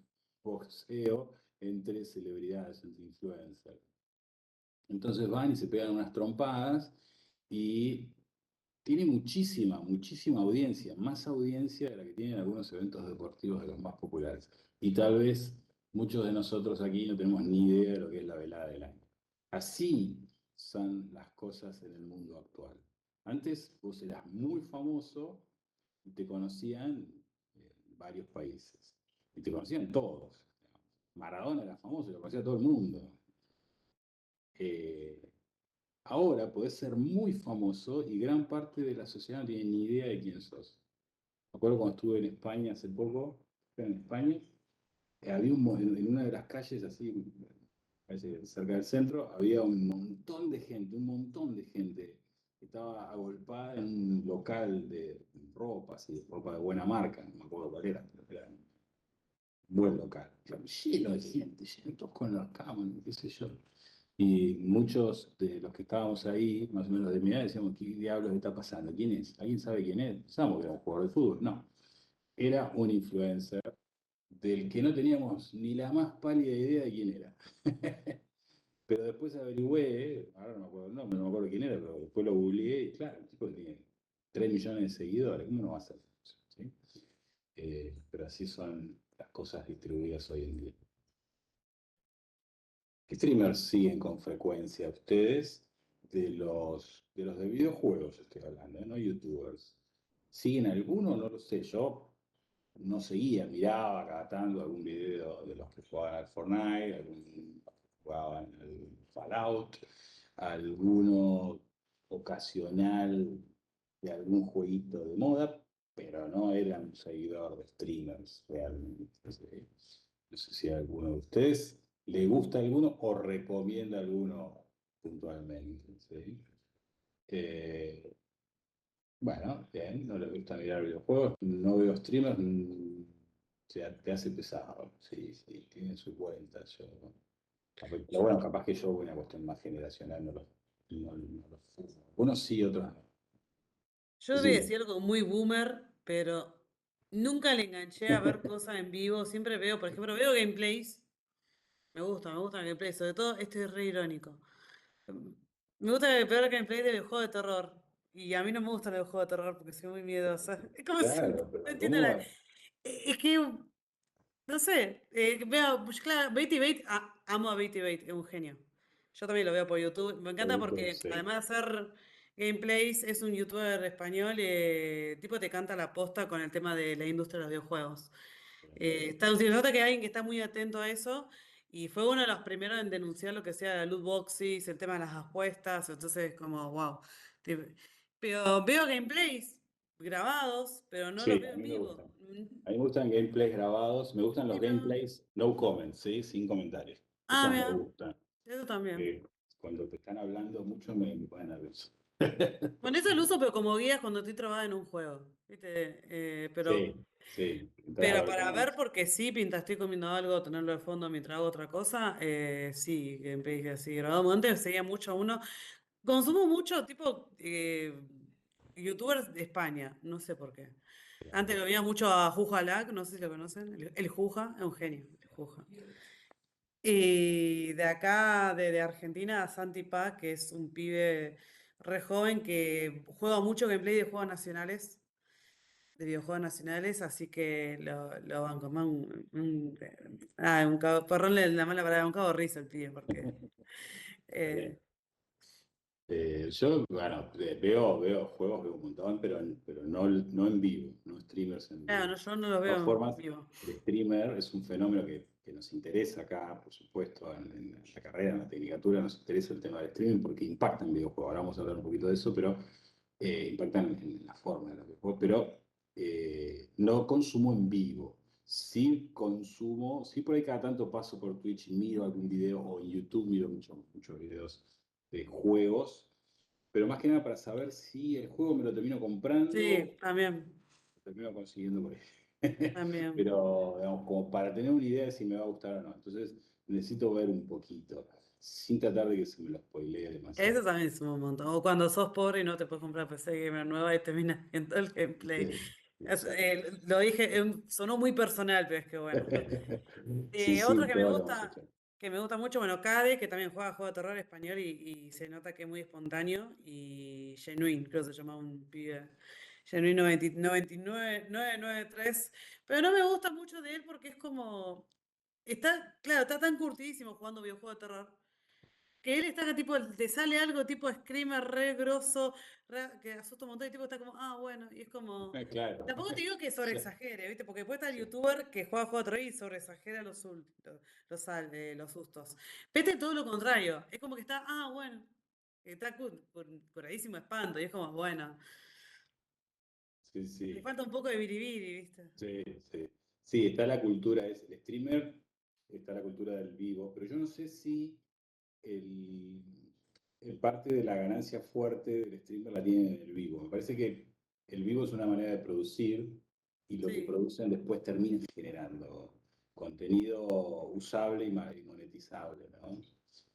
boxeo entre celebridades, entre influencers. Entonces van y se pegan unas trompadas y tiene muchísima, muchísima audiencia, más audiencia de la que tienen algunos eventos deportivos de los más populares. Y tal vez muchos de nosotros aquí no tenemos ni idea de lo que es la velada del año. Así son las cosas en el mundo actual. Antes vos eras muy famoso y te conocían varios países. Y te conocían todos. Maradona era famoso, lo conocía todo el mundo. Eh, Ahora podés ser muy famoso y gran parte de la sociedad no tiene ni idea de quién sos. Me acuerdo cuando estuve en España hace poco, en España, había en una de las calles así, cerca del centro, había un montón de gente que estaba agolpada en un local de ropa, así, ropa de buena marca, no me acuerdo cuál era, pero era un buen local. Lleno de gente, lleno todos con las cámaras, qué sé yo. Y muchos de los que estábamos ahí, más o menos de mi edad, decíamos, ¿qué diablos está pasando? ¿Quién es? ¿Alguien sabe quién es? Pensábamos que era un jugador de fútbol. No, era un influencer del que no teníamos ni la más pálida idea de quién era. Pero después averigüé, ahora no me acuerdo el nombre, no me acuerdo quién era, pero después lo googleé y claro, el tipo tiene 3 millones de seguidores, ¿cómo no va a ser eso? ¿Sí? Pero así son las cosas distribuidas hoy en día. ¿Qué streamers siguen con frecuencia ustedes de los de videojuegos estoy hablando, no YouTubers? ¿Siguen alguno? No lo sé. Yo no seguía, miraba cada tanto algún video de los que jugaban al Fortnite, algún que jugaban al Fallout, alguno ocasional de algún jueguito de moda, pero no era un seguidor de streamers realmente. No sé si a alguno de ustedes le gusta alguno o recomienda alguno puntualmente, ¿sí? Eh, bueno, bien, no le gusta mirar videojuegos, no veo streamers, te hace pesado, sí, sí, tiene su cuenta. Pero bueno, capaz que yo, una cuestión más generacional, no lo fumo. Unos sí, otros no. Yo voy a Decime. decir algo muy boomer, pero nunca le enganché a ver cosas en vivo. Siempre veo, por ejemplo, veo gameplays. Me gusta el gameplay, sobre todo este es re irónico. Me gusta ver gameplay de juego de terror. Y a mí no me gustan los juegos de terror porque soy muy miedosa. Es como si no Claro, pero entiendo ¿cómo la. va? Es que, no sé, veo, pues claro, Betty Bait, amo a Betty Bait, es un genio. Yo también lo veo por YouTube. Me encanta Producto, porque sí. además de hacer gameplays, es un youtuber español, tipo te canta la posta con el tema de la industria de los videojuegos. Se nota que hay alguien que está muy atento a eso y fue uno de los primeros en denunciar lo que sea la loot boxes, el tema de las apuestas, entonces como, wow. Pero veo gameplays grabados, pero no los Sí, veo a en mí me vivo. gustan. A mí me gustan gameplays grabados, me gustan los Sí, no. gameplays no comments, ¿sí? Sin comentarios. Ah, Esos me mira, gustan. eso también. Eh, Cuando te están hablando mucho me ponen nervioso. Bueno, eso lo uso, pero como guías cuando estoy trabada en un juego, ¿viste? Sí, sí. Entras a Pero ver para cómo. ver, porque sí, mientras estoy comiendo algo, tenerlo de fondo mientras hago otra cosa, sí, gameplays así grabado. Antes seguía mucho a uno. Consumo mucho, tipo, youtubers de España, no sé por qué. Antes lo veía mucho a Juja Lac, no sé si lo conocen. El Juja, es un genio, el Juja. Y de acá, de Argentina, a Santi Paz, que es un pibe re joven que juega mucho gameplay de juegos nacionales, de videojuegos nacionales, así que lo banco. Más un perdón la mala palabra, un cago de risa el pibe, porque Está bien. eh, Yo, bueno, veo juegos, veo un montón, pero no en vivo, no streamers en claro, vivo. no, yo no lo De veo todas en formas, vivo. el streamer es un fenómeno que nos interesa acá, por supuesto, en la carrera, en la tecnicatura, nos interesa el tema del streaming porque impacta en videojuegos. Ahora vamos a hablar un poquito de eso, pero impacta en la forma de los videojuegos, pero no consumo en vivo. Sí consumo, sí por ahí cada tanto paso por Twitch y miro algún video, o en YouTube miro muchos videos de juegos, pero más que nada para saber si el juego me lo termino comprando, Sí, también, lo termino consiguiendo por ahí. también. Pero, digamos, como para tener una idea de si me va a gustar o no. Entonces, necesito ver un poquito, sin tratar de que se me lo spoilee Eso demasiado. también es un montón. O cuando sos pobre y no te puedes comprar PC gamer nueva y terminas viendo el gameplay. Sí, exacto. Lo dije, sonó muy personal, pero es que bueno. Sí, Otro sí, todos lo hemos hecho. que me gusta mucho, bueno, Cade, que también juega juego de terror español y se nota que es muy espontáneo. Y Genuine, creo que se llama un pibe. Genuine 99993. Pero no me gusta mucho de él porque es como. Claro, está tan curtidísimo jugando videojuegos de terror. Que él está tipo, te sale algo tipo screamer re grosso, que asusta un montón y tipo está como, ah, bueno, y es como. Claro. Tampoco te digo que Ya, sobreexagere, ¿viste? Porque después está el sí, youtuber que juega juego de terror y sobreexagera los sustos. Pete es todo lo contrario, es como que está, ah, bueno, que está curadísimo de espanto, y es como, bueno, sí, le sí, falta un poco de biribiri, ¿viste? sí, sí. Sí, está la cultura, es el streamer, está la cultura del vivo, pero yo no sé si el, el parte de la ganancia fuerte del streamer la tiene en el vivo. Me parece que el vivo es una manera de producir y lo que Sí. producen después termina generando contenido usable y monetizable, ¿no?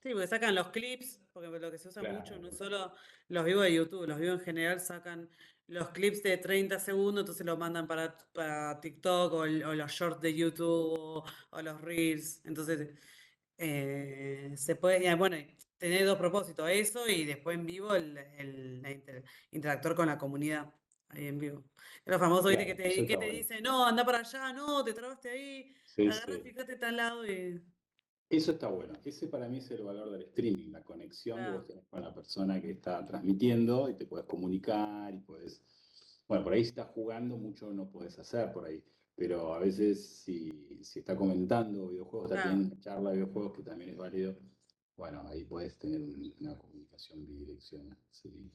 Sí, porque sacan los clips, porque lo que se usa mucho, no Claro, solo los vivos de YouTube, los vivos en general sacan los clips de 30 segundos, entonces los mandan para TikTok o los shorts de YouTube o los Reels. Entonces, se puede, bueno, y tener dos propósitos, eso y después en vivo interactuar con la comunidad ahí en vivo. Los famosos, viste, claro, eso que está te bueno. dicen, no, anda para allá, no, te trabaste ahí, Sí, agarrá, sí. fíjate tal lado y. Eso está bueno. Ese para mí es el valor del streaming, la conexión que vos Claro. tenés con la persona que está transmitiendo y te puedes comunicar y puedes. Bueno, por ahí si estás jugando mucho no puedes hacer por ahí, pero a veces si está comentando videojuegos, está Claro. teniendo una charla de videojuegos que también es válido, bueno, ahí puedes tener una comunicación bidireccional, sí.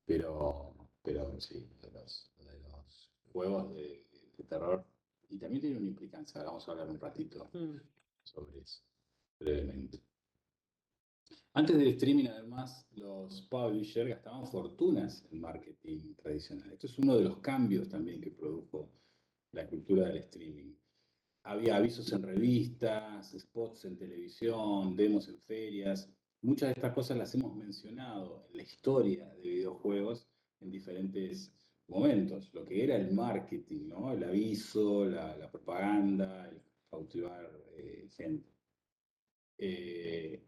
Pero sí, de los juegos de terror y también tiene una implicancia, ahora vamos a hablar un ratito Mm. sobre eso brevemente. Antes del streaming, además, los publishers gastaban fortunas en marketing tradicional. Esto es uno de los cambios también que produjo la cultura del streaming. Había avisos en revistas, spots en televisión, demos en ferias. Muchas de estas cosas las hemos mencionado en la historia de videojuegos en diferentes momentos. Lo que era el marketing, ¿no? El aviso, la propaganda, el cautivar gente. Eh,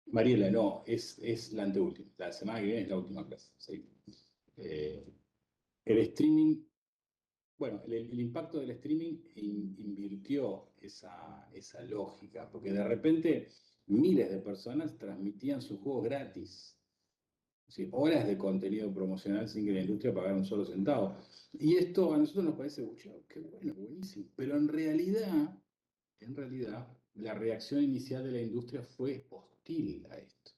Mariela, no, es la anteúltima. La semana que viene es la última clase. Sí. Eh, el streaming, bueno, el impacto del streaming invirtió esa lógica, porque de repente miles de personas transmitían sus juegos gratis. Sí, horas de contenido promocional sin que la industria pagara un solo centavo. Y esto a nosotros nos parece, "Uy, qué bueno, buenísimo". Pero en realidad, la reacción inicial de la industria fue hostil a esto.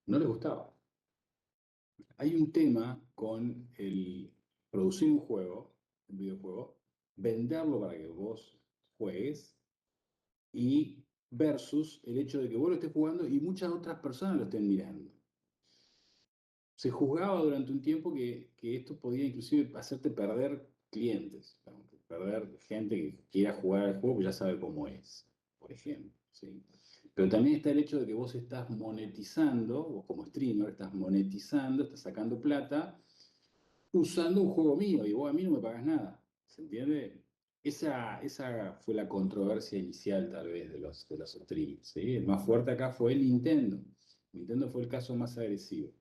No les gustaba. Hay un tema con el producir un juego, un videojuego, venderlo para que vos juegues y versus el hecho de que vos lo estés jugando y muchas otras personas lo estén mirando. Se juzgaba durante un tiempo que esto podía inclusive hacerte perder clientes, ¿no? Perder gente que quiera jugar al juego que ya sabe cómo es, por ejemplo. ¿Sí? Pero también está el hecho de que vos estás monetizando, vos como streamer estás monetizando, estás sacando plata usando un juego mío y vos a mí no me pagás nada. ¿Se entiende? Esa fue la controversia inicial tal vez de los streamers, ¿sí? El más fuerte acá fue Nintendo. Nintendo fue el caso más agresivo.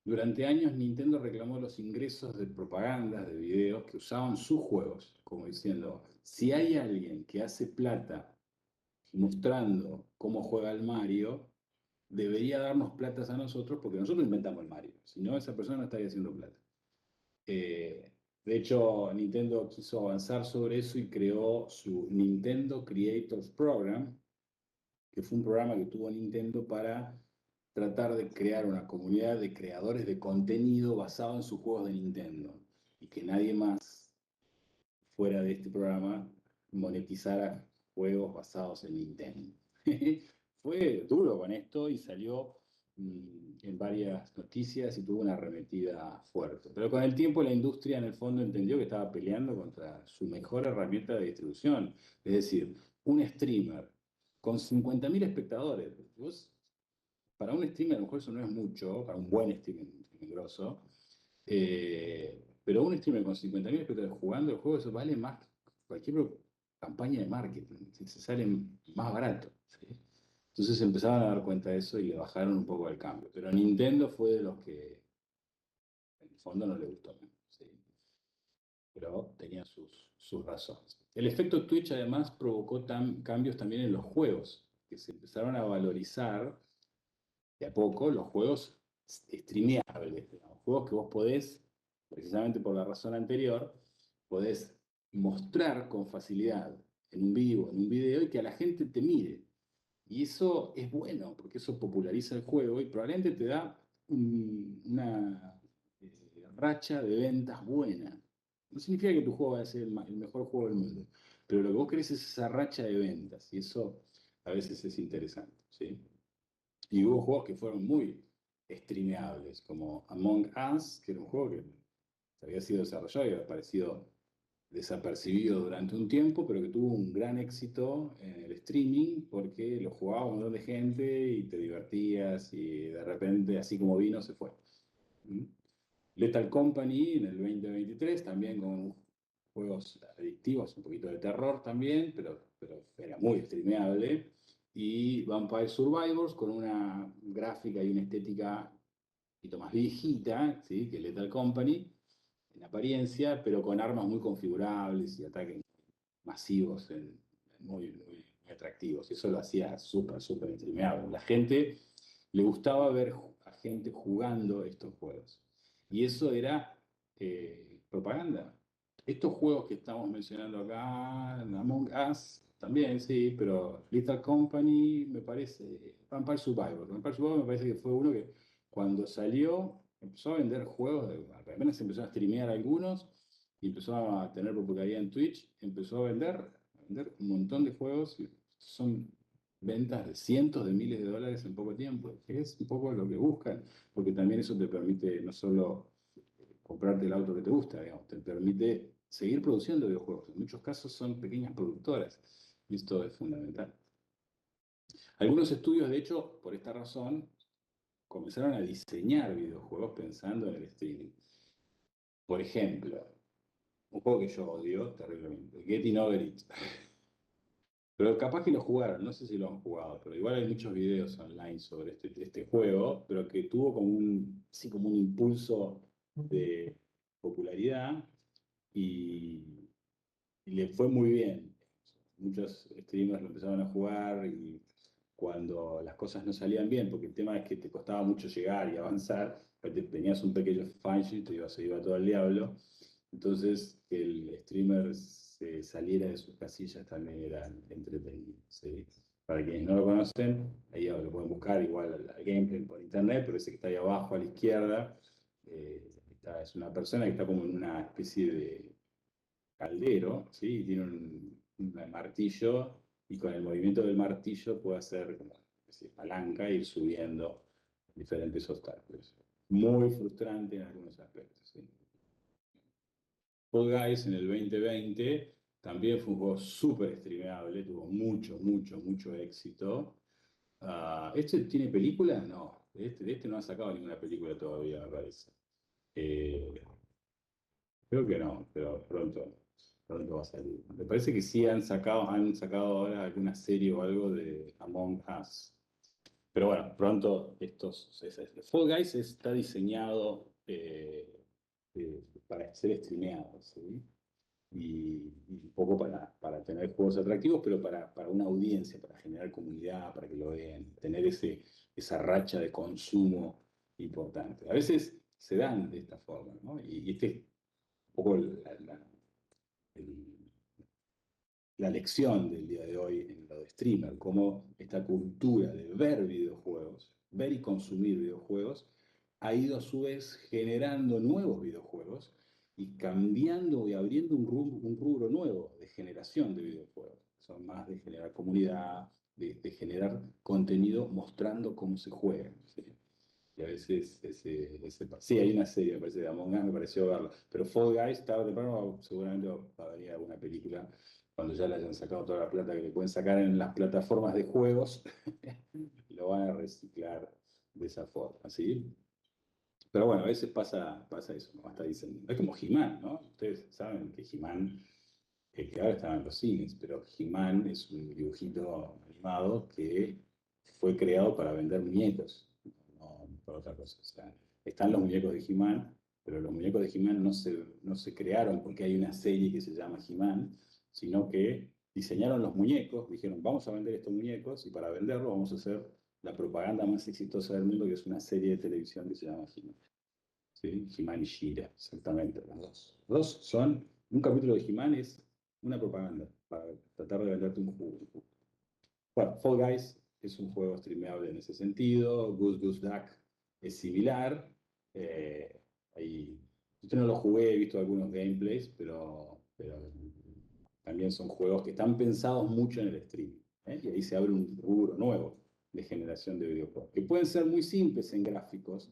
Durante años Nintendo reclamó los ingresos de propagandas de videos que usaban sus juegos, como diciendo, si hay alguien que hace plata mostrando cómo juega el Mario, debería darnos platas a nosotros porque nosotros inventamos el Mario. Si no, esa persona no estaría haciendo plata. Eh, de hecho, Nintendo quiso avanzar sobre eso y creó su Nintendo Creators Program, que fue un programa que tuvo Nintendo para tratar de crear una comunidad de creadores de contenido basado en sus juegos de Nintendo y que nadie más fuera de este programa monetizara juegos basados en Nintendo. Fue duro con esto y salió en varias noticias y tuvo una arremetida fuerte. Pero con el tiempo la industria en el fondo entendió que estaba peleando contra su mejor herramienta de distribución. Es decir, un streamer con 50.000 espectadores. Para un streamer a lo mejor eso no es mucho, para un buen streamer, un streamer grosso, pero un streamer con 50.000 espectadores jugando el juego, eso vale más que cualquier campaña de marketing, ¿sí? Se sale más barato. ¿Sí? Entonces empezaban a dar cuenta de eso y le bajaron un poco el cambio. Pero Nintendo fue de los que en el fondo no le gustó. ¿Sí? Pero tenía sus razones. El efecto Twitch además provocó cambios también en los juegos, que se empezaron a valorizar de a poco los juegos streameables, digamos, juegos que vos podés, precisamente por la razón anterior, podés mostrar con facilidad en un vivo, en un video y que a la gente te mire. Y eso es bueno, porque eso populariza el juego y probablemente te da una racha de ventas buena. No significa que tu juego va a ser el mejor juego del mundo, pero lo que vos querés es esa racha de ventas y eso a veces es interesante, ¿sí? Y hubo juegos que fueron muy streameables, como Among Us, que era un juego que había sido desarrollado y había aparecido desapercibido durante un tiempo, pero que tuvo un gran éxito en el streaming porque lo jugaba un montón de gente y te divertías y de repente, así como vino, se fue. ¿Mm? Lethal Company en el 2023, también con juegos adictivos, un poquito de terror también, pero era muy streameable. Y Vampire Survivors con una gráfica y una estética un poquito más viejita, ¿sí? Que Lethal Company, en apariencia, pero con armas muy configurables y ataques masivos muy atractivos. Y eso lo hacía súper, súper streameable. La gente le gustaba ver a gente jugando estos juegos. Y eso era propaganda. Estos juegos que estamos mencionando acá, Among Us, también, sí, pero Little Company, me parece, Vampire Survivor. Vampire Survivor me parece que fue uno que cuando salió empezó a vender juegos, apenas empezó a streamear algunos y empezó a tener popularidad en Twitch, empezó a vender un montón de juegos, y son ventas de cientos de miles de dólares en poco tiempo, que es un poco lo que buscan, porque también eso te permite no solo comprarte el auto que te gusta, digamos, te permite seguir produciendo videojuegos. En muchos casos son pequeñas productoras, y esto es fundamental. Algunos estudios, de hecho, por esta razón, comenzaron a diseñar videojuegos pensando en el streaming. Por ejemplo, un juego que yo odio terriblemente, Getting Over It. Pero capaz que lo jugaron, no sé si lo han jugado, pero igual hay muchos videos online sobre este juego, pero que tuvo como sí, como un impulso de popularidad y, y le fue muy bien. Muchos streamers lo empezaron a jugar y cuando las cosas no salían bien, porque el tema es que te costaba mucho llegar y avanzar, pues tenías un pequeño fanship, se iba todo al diablo. Entonces, que el streamer se saliera de sus casillas también era entretenido. ¿Sí? Para quienes no lo conocen, ahí lo pueden buscar igual al gameplay por internet, pero ese que está ahí abajo a la izquierda es una persona que está como en una especie de caldero, ¿sí? Y tiene un martillo y con el movimiento del martillo puede hacer como una especie de palanca e ir subiendo diferentes obstáculos. Muy frustrante en algunos aspectos. ¿Sí? Fall Guys en el 2020 también fue un juego súper streameable, tuvo mucho, mucho, mucho éxito. ¿Este tiene película? No, de este no ha sacado ninguna película todavía, me parece. Eh, Creo que no, pero pronto va a salir. Me parece que sí han sacado ahora alguna serie o algo de Among Us. Pero bueno, pronto Fall Guys está diseñado para ser streameado, ¿sí? Y un poco para tener juegos atractivos, pero para una audiencia, para generar comunidad, para que lo vean, tener esa racha de consumo importante. A veces se dan de esta forma, ¿no? Y este es un poco el- la lección del día de hoy en lo de streamer, cómo esta cultura de ver videojuegos, ver y consumir videojuegos, ha ido a su vez generando nuevos videojuegos y cambiando y abriendo un rubro nuevo de generación de videojuegos. Son más de generar comunidad, de generar contenido mostrando cómo se juega. ¿Sí? Y a veces sí, hay una serie, me parece, de Among Us, me pareció verla. Pero Fall Guys, tarde o temprano, seguramente va a venir alguna película cuando ya le hayan sacado toda la plata que le pueden sacar en las plataformas de juegos, lo van a reciclar de esa forma, ¿sí? Pero bueno, a veces pasa eso, ¿no? Hasta dicen, es como He-Man, ¿no? Ustedes saben que He-Man, que ahora estaba en los cines, pero He-Man es un dibujito animado que fue creado para vender muñecos, no por otra cosa. O sea, están los muñecos de He-Man, pero los muñecos de He-Man no se crearon porque hay una serie que se llama He-Man, sino que diseñaron los muñecos, dijeron, vamos a vender estos muñecos y para venderlos vamos a hacer la propaganda más exitosa del mundo, que es una serie de televisión que se llama He-Man. ¿Sí? He-Man y She-Ra, exactamente, las dos. Los dos son, un capítulo de He-Man es una propaganda para tratar de venderte un juego. Bueno, Fall Guys es un juego streameable en ese sentido, Goose Goose Duck es similar. eh, ahí, yo no lo jugué, he visto algunos gameplays, pero también son juegos que están pensados mucho en el streaming. Y ahí se abre un rubro nuevo de generación de videojuegos, que pueden ser muy simples en gráficos,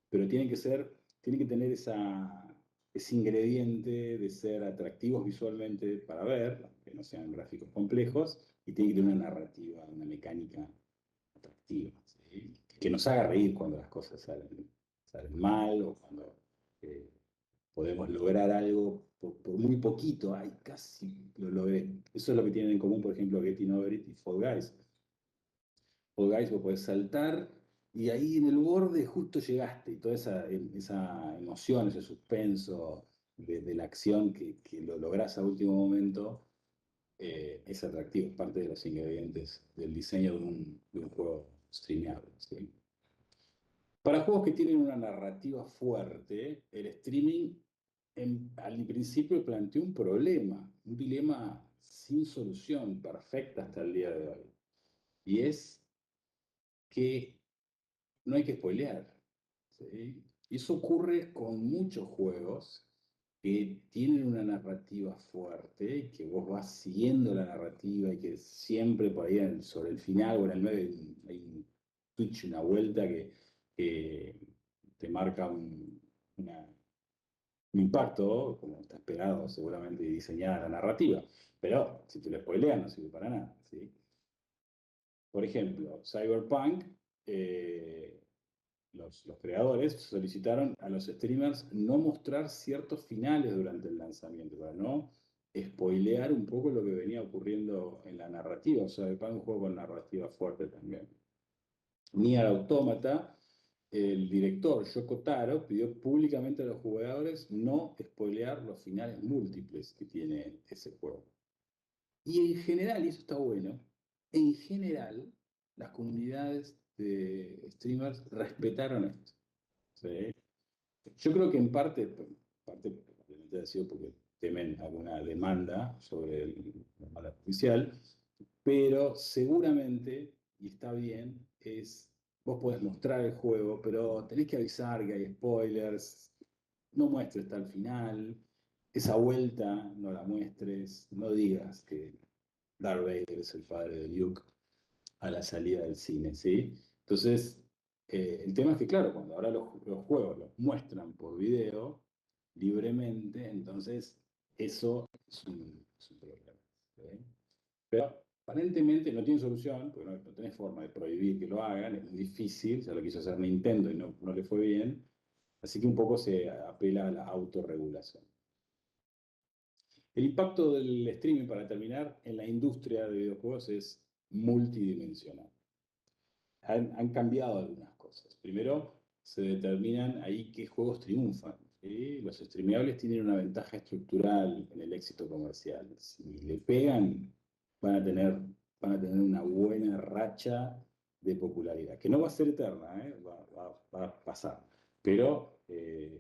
pero tienen que tener ese ingrediente de ser atractivos visualmente para ver, que no sean gráficos complejos, y tienen que tener una narrativa, una mecánica atractiva, ¿sí? Que nos haga reír cuando las cosas salen mal o cuando eh, podemos lograr algo por muy poquito, ay, casi lo logré. Eso es lo que tienen en común, por ejemplo, Getting Over It y Fall Guys. Fall Guys vos podés saltar y ahí en el borde justo llegaste y toda esa emoción, ese suspenso de la acción que lo lográs a último momento es atractivo, es parte de los ingredientes del diseño de un juego streameable. ¿Sí? Para juegos que tienen una narrativa fuerte, el streaming al principio planteó un problema, un dilema sin solución perfecta hasta el día de hoy. Y es que no hay que spoilear. ¿Sí? Y eso ocurre con muchos juegos que tienen una narrativa fuerte, que vos vas siguiendo la narrativa y que siempre por ahí sobre el final o en el medio hay un switch, una vuelta que te marca un impacto, como está esperado seguramente y diseñada la narrativa. Pero si te lo spoilean no sirve para nada. ¿Sí? Por ejemplo, Cyberpunk, eh, los creadores solicitaron a los streamers no mostrar ciertos finales durante el lanzamiento, para no spoilear un poco lo que venía ocurriendo en la narrativa. O sea, es un juego con narrativa fuerte también. Nier Automata, el director Yoko Taro pidió públicamente a los jugadores no spoilear los finales múltiples que tiene ese juego. Y en general, y eso está bueno, en general, las comunidades de streamers respetaron esto. ¿Sí? Yo creo que en parte probablemente ha sido porque temen alguna demanda sobre la mala judicial, pero seguramente, y está bien, vos podés mostrar el juego, pero tenés que avisar que hay spoilers, no muestres hasta el final, esa vuelta no la muestres, no digas que Darth Vader es el padre de Luke a la salida del cine, ¿sí? Entonces, el tema es que, claro, cuando ahora los juegos los muestran por video libremente, entonces eso es un problema. ¿Sí? Pero aparentemente no tiene solución, porque no tenés forma de prohibir que lo hagan, es muy difícil, ya lo quiso hacer Nintendo y no le fue bien, así que un poco se apela a la autorregulación. El impacto del streaming, para terminar, en la industria de videojuegos es multidimensional. Han cambiado algunas cosas. Primero, se determinan ahí qué juegos triunfan. ¿Sí? Los streameables tienen una ventaja estructural en el éxito comercial. Si le pegan, van a tener, van a tener una buena racha de popularidad, que no va a ser eterna, ¿eh? Va a pasar. Pero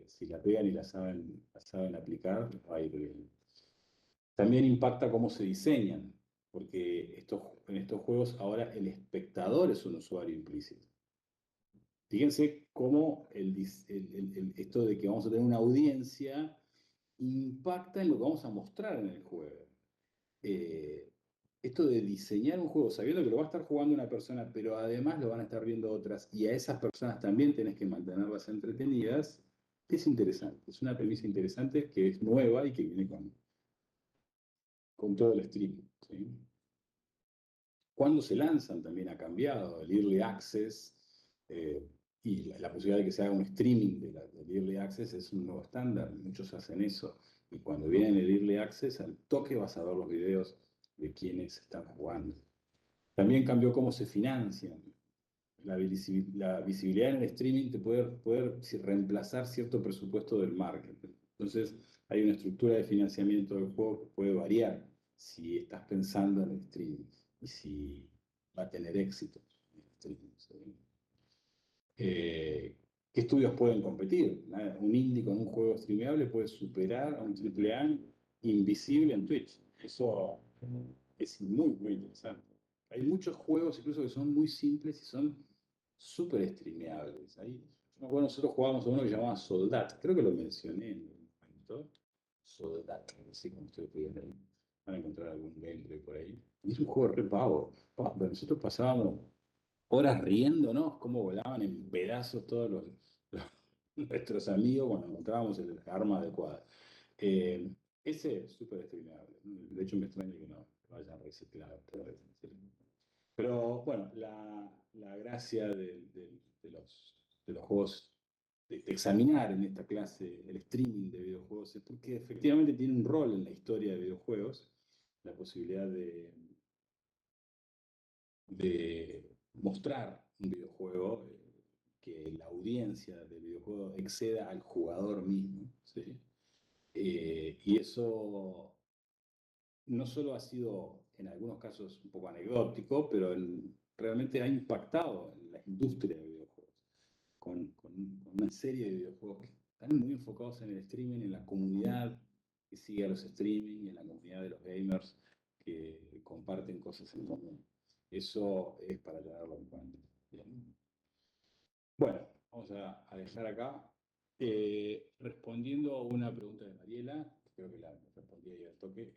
si la pegan y la saben aplicar, les va a ir bien. También impacta cómo se diseñan, porque en estos juegos ahora el espectador es un usuario implícito. Fíjense cómo esto de que vamos a tener una audiencia impacta en lo que vamos a mostrar en el juego. Eh, Esto de diseñar un juego sabiendo que lo va a estar jugando una persona, pero además lo van a estar viendo otras, y a esas personas también tenés que mantenerlas entretenidas, es interesante. Es una premisa interesante que es nueva y que viene con todo el streaming. ¿Sí? Cuando se lanzan también ha cambiado. El Early Access y la posibilidad de que se haga un streaming del Early Access es un nuevo estándar. Muchos hacen eso. Y cuando viene el Early Access, al toque vas a ver los videos de quienes están jugando. También cambió cómo se financian. La visibilidad en el streaming te puede reemplazar cierto presupuesto del marketing. Entonces, hay una estructura de financiamiento del juego que puede variar si estás pensando en el streaming y si va a tener éxito en el streaming. ¿Sí? ¿Qué estudios pueden competir? Un indie con un juego streameable puede superar a un AAA invisible en Twitch. Eso es muy interesante. Hay muchos juegos incluso que son muy simples y son súper streameables. Ahí, yo me acuerdo, nosotros jugábamos a uno que se llamaba Soldat, creo que lo mencioné en un momento. Soldat, así como estoy pidiendo ahí. Van a encontrar algún gameplay por ahí. Y es un juego re pavo. Pero nosotros pasábamos horas riéndonos, cómo volaban en pedazos todos nuestros amigos cuando encontrábamos el arma adecuada. Eh, Ese es súper streameable. De hecho, me extraña que no lo hayan reciclado. Pero bueno, la gracia de los juegos, de examinar en esta clase el streaming de videojuegos, es porque efectivamente tiene un rol en la historia de videojuegos, la posibilidad de mostrar un videojuego, que la audiencia del videojuego exceda al jugador mismo, ¿sí? Y eso no solo ha sido en algunos casos un poco anecdótico, pero realmente ha impactado en la industria de videojuegos, con una serie de videojuegos que están muy enfocados en el streaming, en la comunidad que sigue a los streaming, en la comunidad de los gamers que comparten cosas en común. Eso es para tenerlo en cuenta. Bien. Bueno, vamos a dejar acá. Respondiendo a una pregunta de Mariela, creo que la respondí ahí al toque.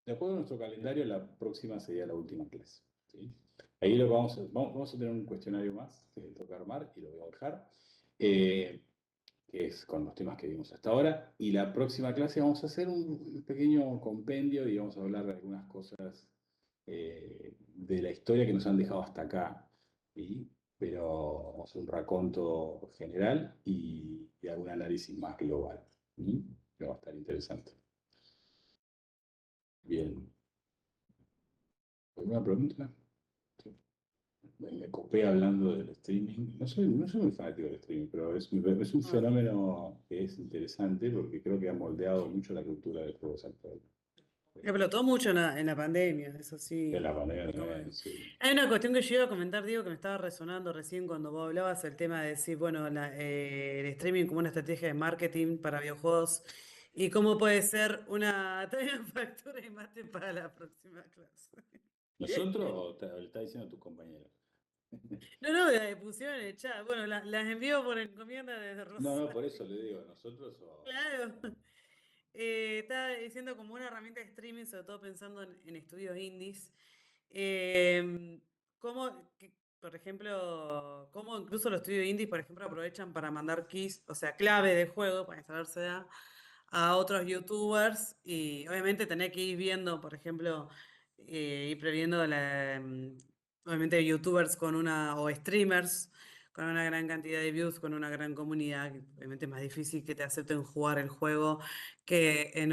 De acuerdo a nuestro calendario, la próxima sería la última clase. ¿Sí? Ahí vamos a tener un cuestionario más que toca armar y lo voy a dejar, que es con los temas que vimos hasta ahora. Y la próxima clase vamos a hacer un pequeño compendio y vamos a hablar de algunas cosas de la historia que nos han dejado hasta acá. ¿Sí? Pero vamos a hacer un raconto general y algún análisis más global. ¿Sí? Que va a estar interesante. Bien. ¿Alguna pregunta? Sí. Me copé hablando del streaming. No soy muy fanático del streaming, pero es un Ah, fenómeno que es interesante porque creo que ha moldeado mucho la cultura de juegos actuales. explotó mucho en la pandemia, eso De la sí. pandemia Como- también, sí. Hay una cuestión que yo iba a comentar, Diego, que me estaba resonando recién cuando vos hablabas el tema de decir, bueno, el streaming como una estrategia de marketing para videojuegos y cómo puede ser una también factura y mate para la próxima clase. ¿Nosotros o le está diciendo a tus compañeros? No, no, la pusieron en el chat. Bueno, las envío por encomienda desde No, no, por Rosario. eso le digo, ¿nosotros o...? Claro. Estaba diciendo como una herramienta de streaming, sobre todo pensando en estudios indies. Eh, por ejemplo, cómo incluso los estudios indies, por ejemplo, aprovechan para mandar keys, o sea, clave de juego para instalarse a otros youtubers y obviamente tener que ir viendo, por ejemplo, ir previendo obviamente youtubers con o streamers con una gran cantidad de views, con una gran comunidad, que obviamente es más difícil que te acepten jugar el juego que en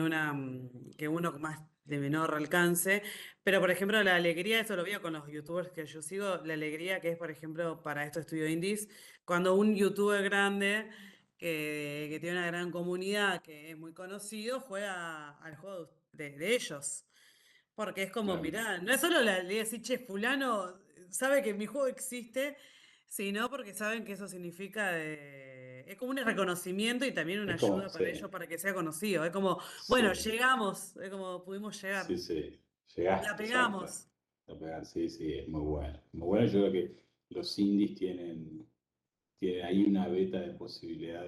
que uno más de menor alcance. Pero, por ejemplo, la alegría, eso lo veo con los youtubers que yo sigo, la alegría que es, por ejemplo, para estos estudios indies, cuando un youtuber grande que tiene una gran comunidad, que es muy conocido, juega al juego de ellos. Porque es como, Claro. mirá, no es solo la ley decir, che, fulano sabe que mi juego existe, sino porque saben que eso significa es como un reconocimiento y también una Es como, ayuda sí, para ellos para que sea conocido. Es como, bueno, sí, llegamos, es como pudimos sí, llegar, sí. la Llegaste, exacto. pegamos. A pegar, sí, sí, es muy bueno. Muy bueno, yo creo que los indies tienen ahí una beta de posibilidad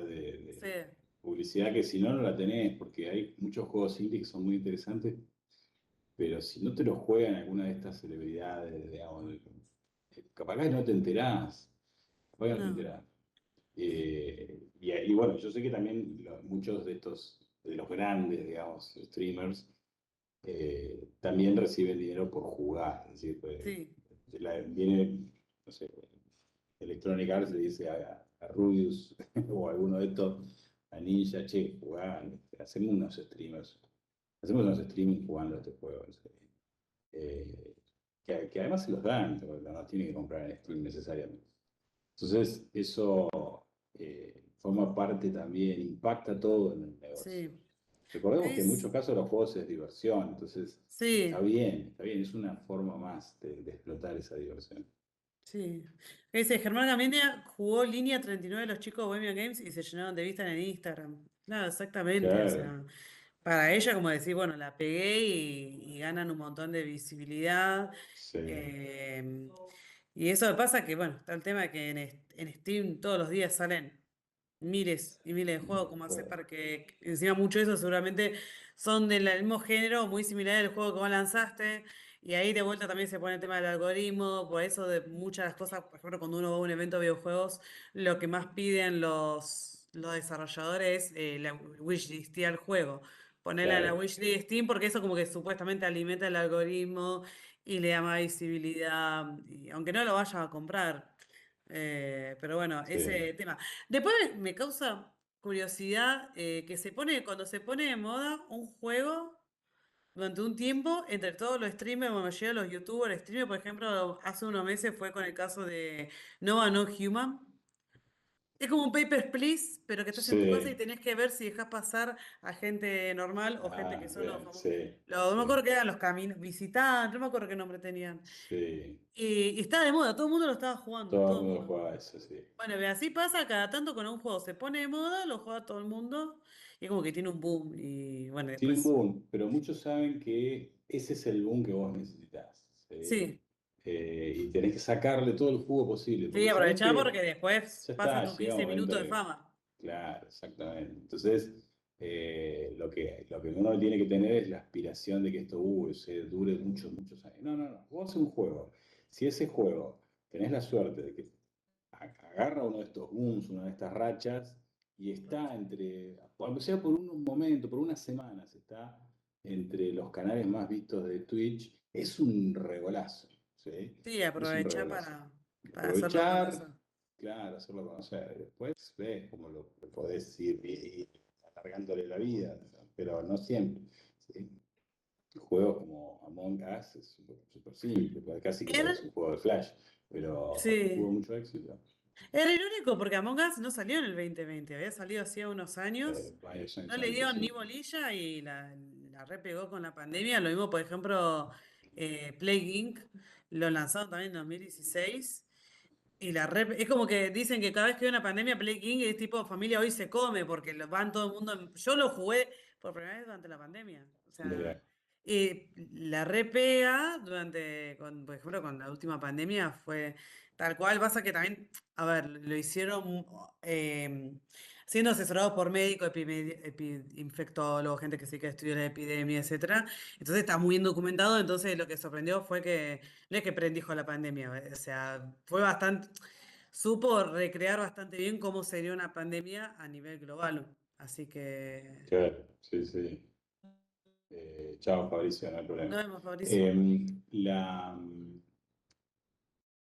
Sí, de publicidad que si no, no la tenés, porque hay muchos juegos indies que son muy interesantes, pero si no te lo juegan alguna de estas celebridades, digamos, capaz que no te enterás, capaz que no te no, enterás. Y bueno, yo sé que también muchos de de los grandes, digamos, streamers, también reciben dinero por jugar. Es decir, pues, sí, viene, no sé, Electronic Arts le dice a Rubius o a alguno de estos, a Ninja, che, jugá, hacemos unos streaming jugando a este juego. Eh, que además se los dan, no tienen que comprar en Steam necesariamente. Entonces, eso forma parte también, impacta todo en el negocio. sí. Recordemos que en Es, muchos casos los juegos es diversión, entonces sí, está bien, es una forma más de explotar esa diversión. sí. Dice, Germán Gamendia jugó línea 39 de los chicos de Bohemia Games y se llenaron de vistas en el Instagram. Claro, exactamente, o Claro, sea. Para ella, como decir, bueno, la pegué y ganan un montón de visibilidad. sí, eh, y eso pasa que, bueno, está el tema de que en Steam todos los días salen miles y miles de juegos, de como hacer juego. para que encima mucho de eso seguramente son del mismo género, muy similar al juego que vos lanzaste. Y ahí de vuelta también se pone el tema del algoritmo, por eso de muchas de las cosas, por ejemplo, cuando uno va a un evento de videojuegos, lo que más piden los desarrolladores es la wishlist al juego. Ponerle a la Claro, wishlist de Steam porque eso como que supuestamente alimenta el algoritmo y le da más visibilidad, y aunque no lo vayas a comprar. Pero bueno, sí, ese tema. Después me causa curiosidad que cuando se pone de moda un juego durante un tiempo, entre todos los streamers, la mayoría de los youtubers, streamers, por ejemplo, hace unos meses fue con el caso de Nova No Human. Es como un Papers, Please, pero que estás en tu casa y sí, tenés que ver si dejas pasar a gente normal o gente que ah, son los bien, famosos. sí, No me acuerdo sí, que eran los caminos visitantes, no me acuerdo qué nombre tenían. sí, Y estaba de moda, todo el mundo lo estaba jugando, todo el todo el mundo mundo. juega eso, sí. Bueno, ve, así pasa cada tanto con un juego se pone de moda, lo juega todo el mundo y como que tiene un boom. Y bueno, Tiene un después. boom, pero muchos saben que ese es el boom que vos necesitas, ¿sí? Sí, Y tenés que sacarle todo el jugo posible, sí, porque sabés aprovechá que porque después ya está, pasan tus llega un 15 momento minutos de que, fama. claro, exactamente. Entonces, lo que uno tiene que tener es la aspiración de que esto se dure muchos, muchos años. No, no, no. Vos haces un juego. Si ese juego tenés la suerte de que agarra uno de estos booms, una de estas rachas, y está aunque sea por un momento, por unas semanas, está entre los canales más vistos de Twitch, es un regolazo, ¿sí? Sí, Es un aprovechá regolazo. para hacerlo Aprovechar, conocer. claro, hacerlo conocer. Después ves cómo lo podés ir alargándole la vida, pero no siempre. ¿Sí? Juegos como Among Us es súper simple, porque casi que Era, parece un juego de Flash, pero tuvo sí. mucho éxito. Era irónico porque Among Us no salió en el 2020, había salido hacía unos años. Varios No años le antes, dieron ni sí. bolilla y la repegó con la pandemia. Lo mismo, por ejemplo, Plague Inc. Lo lanzaron también en 2016. Y es como que dicen que cada vez que hay una pandemia, Plague Inc. es tipo familia hoy se come, porque van todo el mundo. Yo lo jugué por primera vez durante la pandemia. O sea, Mira, la repega por ejemplo, con la última pandemia fue tal cual. Pasa que también, a ver, lo hicieron siendo asesorados por médicos, infectólogos, gente que sí que estudió la epidemia, etcétera. Entonces está muy bien documentado. Entonces lo que sorprendió fue que no es que predijo la pandemia, o sea, fue bastante, supo recrear bastante bien cómo sería una pandemia a nivel global. Así que, claro, sí, sí. Chao, Fabricio, no hay nos problema. vemos, Fabricio. Eh, la,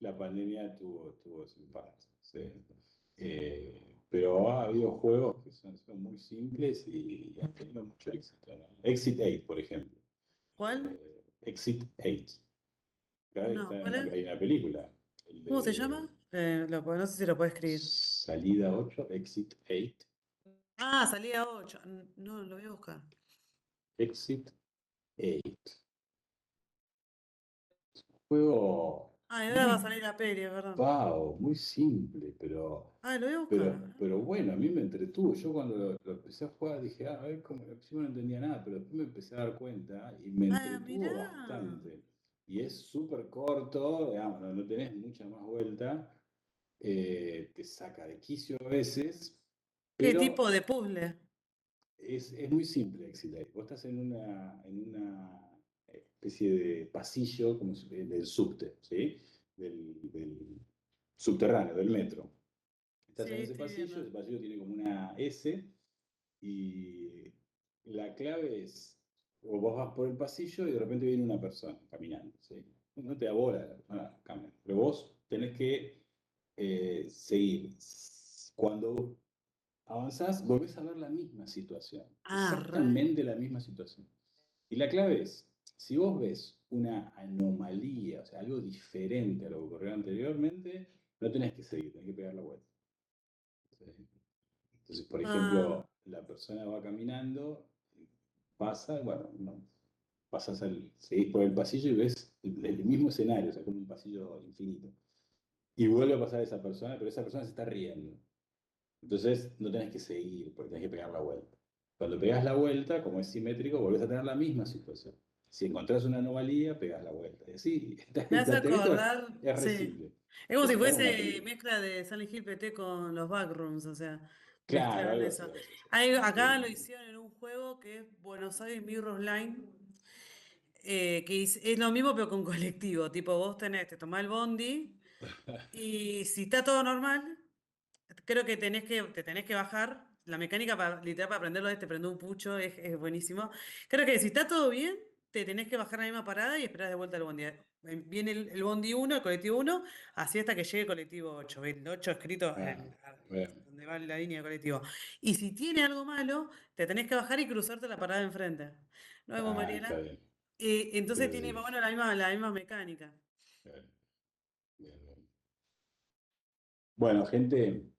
la pandemia tuvo sus partes. Sí. Pero ha habido juegos que son muy simples y han tenido mucho éxito, ¿no? Exit 8, por ejemplo. ¿Cuál? Exit 8. Acá No, ¿cuál es? hay una película. El ¿Cómo se llama? de No sé si lo puedo escribir. Salida 8, Exit 8. Ah, salía 8. No, lo voy a buscar. Exit 8. Juego Ah, y ahora va a muy salir la peli, es verdad. vago, muy simple, Ah, lo voy a buscar. pero bueno, a mí me entretuvo. Yo cuando lo empecé a jugar dije, a ver, como al principio no entendía nada, pero después me empecé a dar cuenta y me Ah, entretuvo mirá. bastante. Y es súper corto, digamos, no tenés mucha más vuelta, te saca de quicio a veces, ¿Qué pero tipo de puzzle? es muy simple Exit. Vos estás en una especie de pasillo del subte, ¿sí? Del subterráneo, del metro. Estás Sí, en estoy ese viendo. pasillo tiene como una S y la clave es, o vos vas por el pasillo y de repente viene una persona caminando, ¿sí? No te da bola la persona caminando, pero vos tenés que seguir. Cuando avanzás, volvés a ver la misma situación, Ah, re. exactamente la misma situación. Y la clave es, si vos ves una anomalía, o sea, algo diferente a lo que ocurrió anteriormente, no tenés que seguir, tenés que pegar la vuelta. Entonces, por Ah, ejemplo, la persona va caminando, pasa, bueno, no, seguís por el pasillo y ves el mismo escenario, o sea, como un pasillo infinito. Y vuelve a pasar esa persona, pero esa persona se está riendo. Entonces, no tenés que seguir, porque tenés que pegar la vuelta. Cuando pegas la vuelta, como es simétrico, volvés a tener la misma situación. Si encontrás una anomalía, pegas la vuelta. Y así, me hace el planteamiento acordar, es re sí. simple. Es como Es si para una fuese película. mezcla de Silent Hill PT con los backrooms, o sea, Claro, mezclaron algo así, eso. algo así. Acá lo Sí. hicieron en un juego que es Buenos Aires Mirror's Line, es lo mismo pero con colectivo, tipo vos te tomás el bondi y si está todo normal, creo que te tenés que bajar. La mecánica literal para aprenderlo es te prende un pucho, es buenísimo. Creo que si está todo bien, te tenés que bajar a la misma parada y esperar de vuelta al bondi. Viene el bondi uno, el colectivo uno, así hasta que llegue el colectivo 8. El 8 escrito Ah, bueno. donde va la línea de colectivo. Y si tiene algo malo, te tenés que bajar y cruzarte la parada de enfrente. ¿No vemos, Ah, está Mariela? bien. Entonces Sí, tiene más sí. o menos la misma mecánica. Bien, bien, bien. Bueno, gente,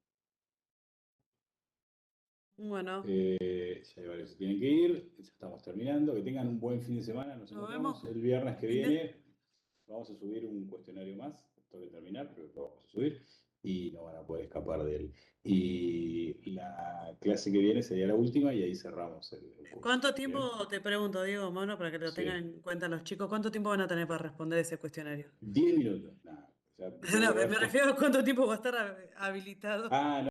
Bueno, ya hay varios que tienen que ir, ya estamos terminando. Que tengan un buen fin de semana. Nos nos vemos. encontramos el viernes que Fin de- viene. Vamos a subir un cuestionario más, tengo que terminar, pero lo vamos a subir y no van a poder escapar de él. Y la clase que viene sería la última y ahí cerramos el curso. ¿Cuánto ¿Bien? tiempo, te pregunto, Diego, Mono, para que lo tengan Sí. en cuenta los chicos, cuánto tiempo van a tener para responder ese cuestionario? 10 minutos, nada. O sea, tengo que No, me responder. refiero a cuánto tiempo va a estar habilitado. Ah,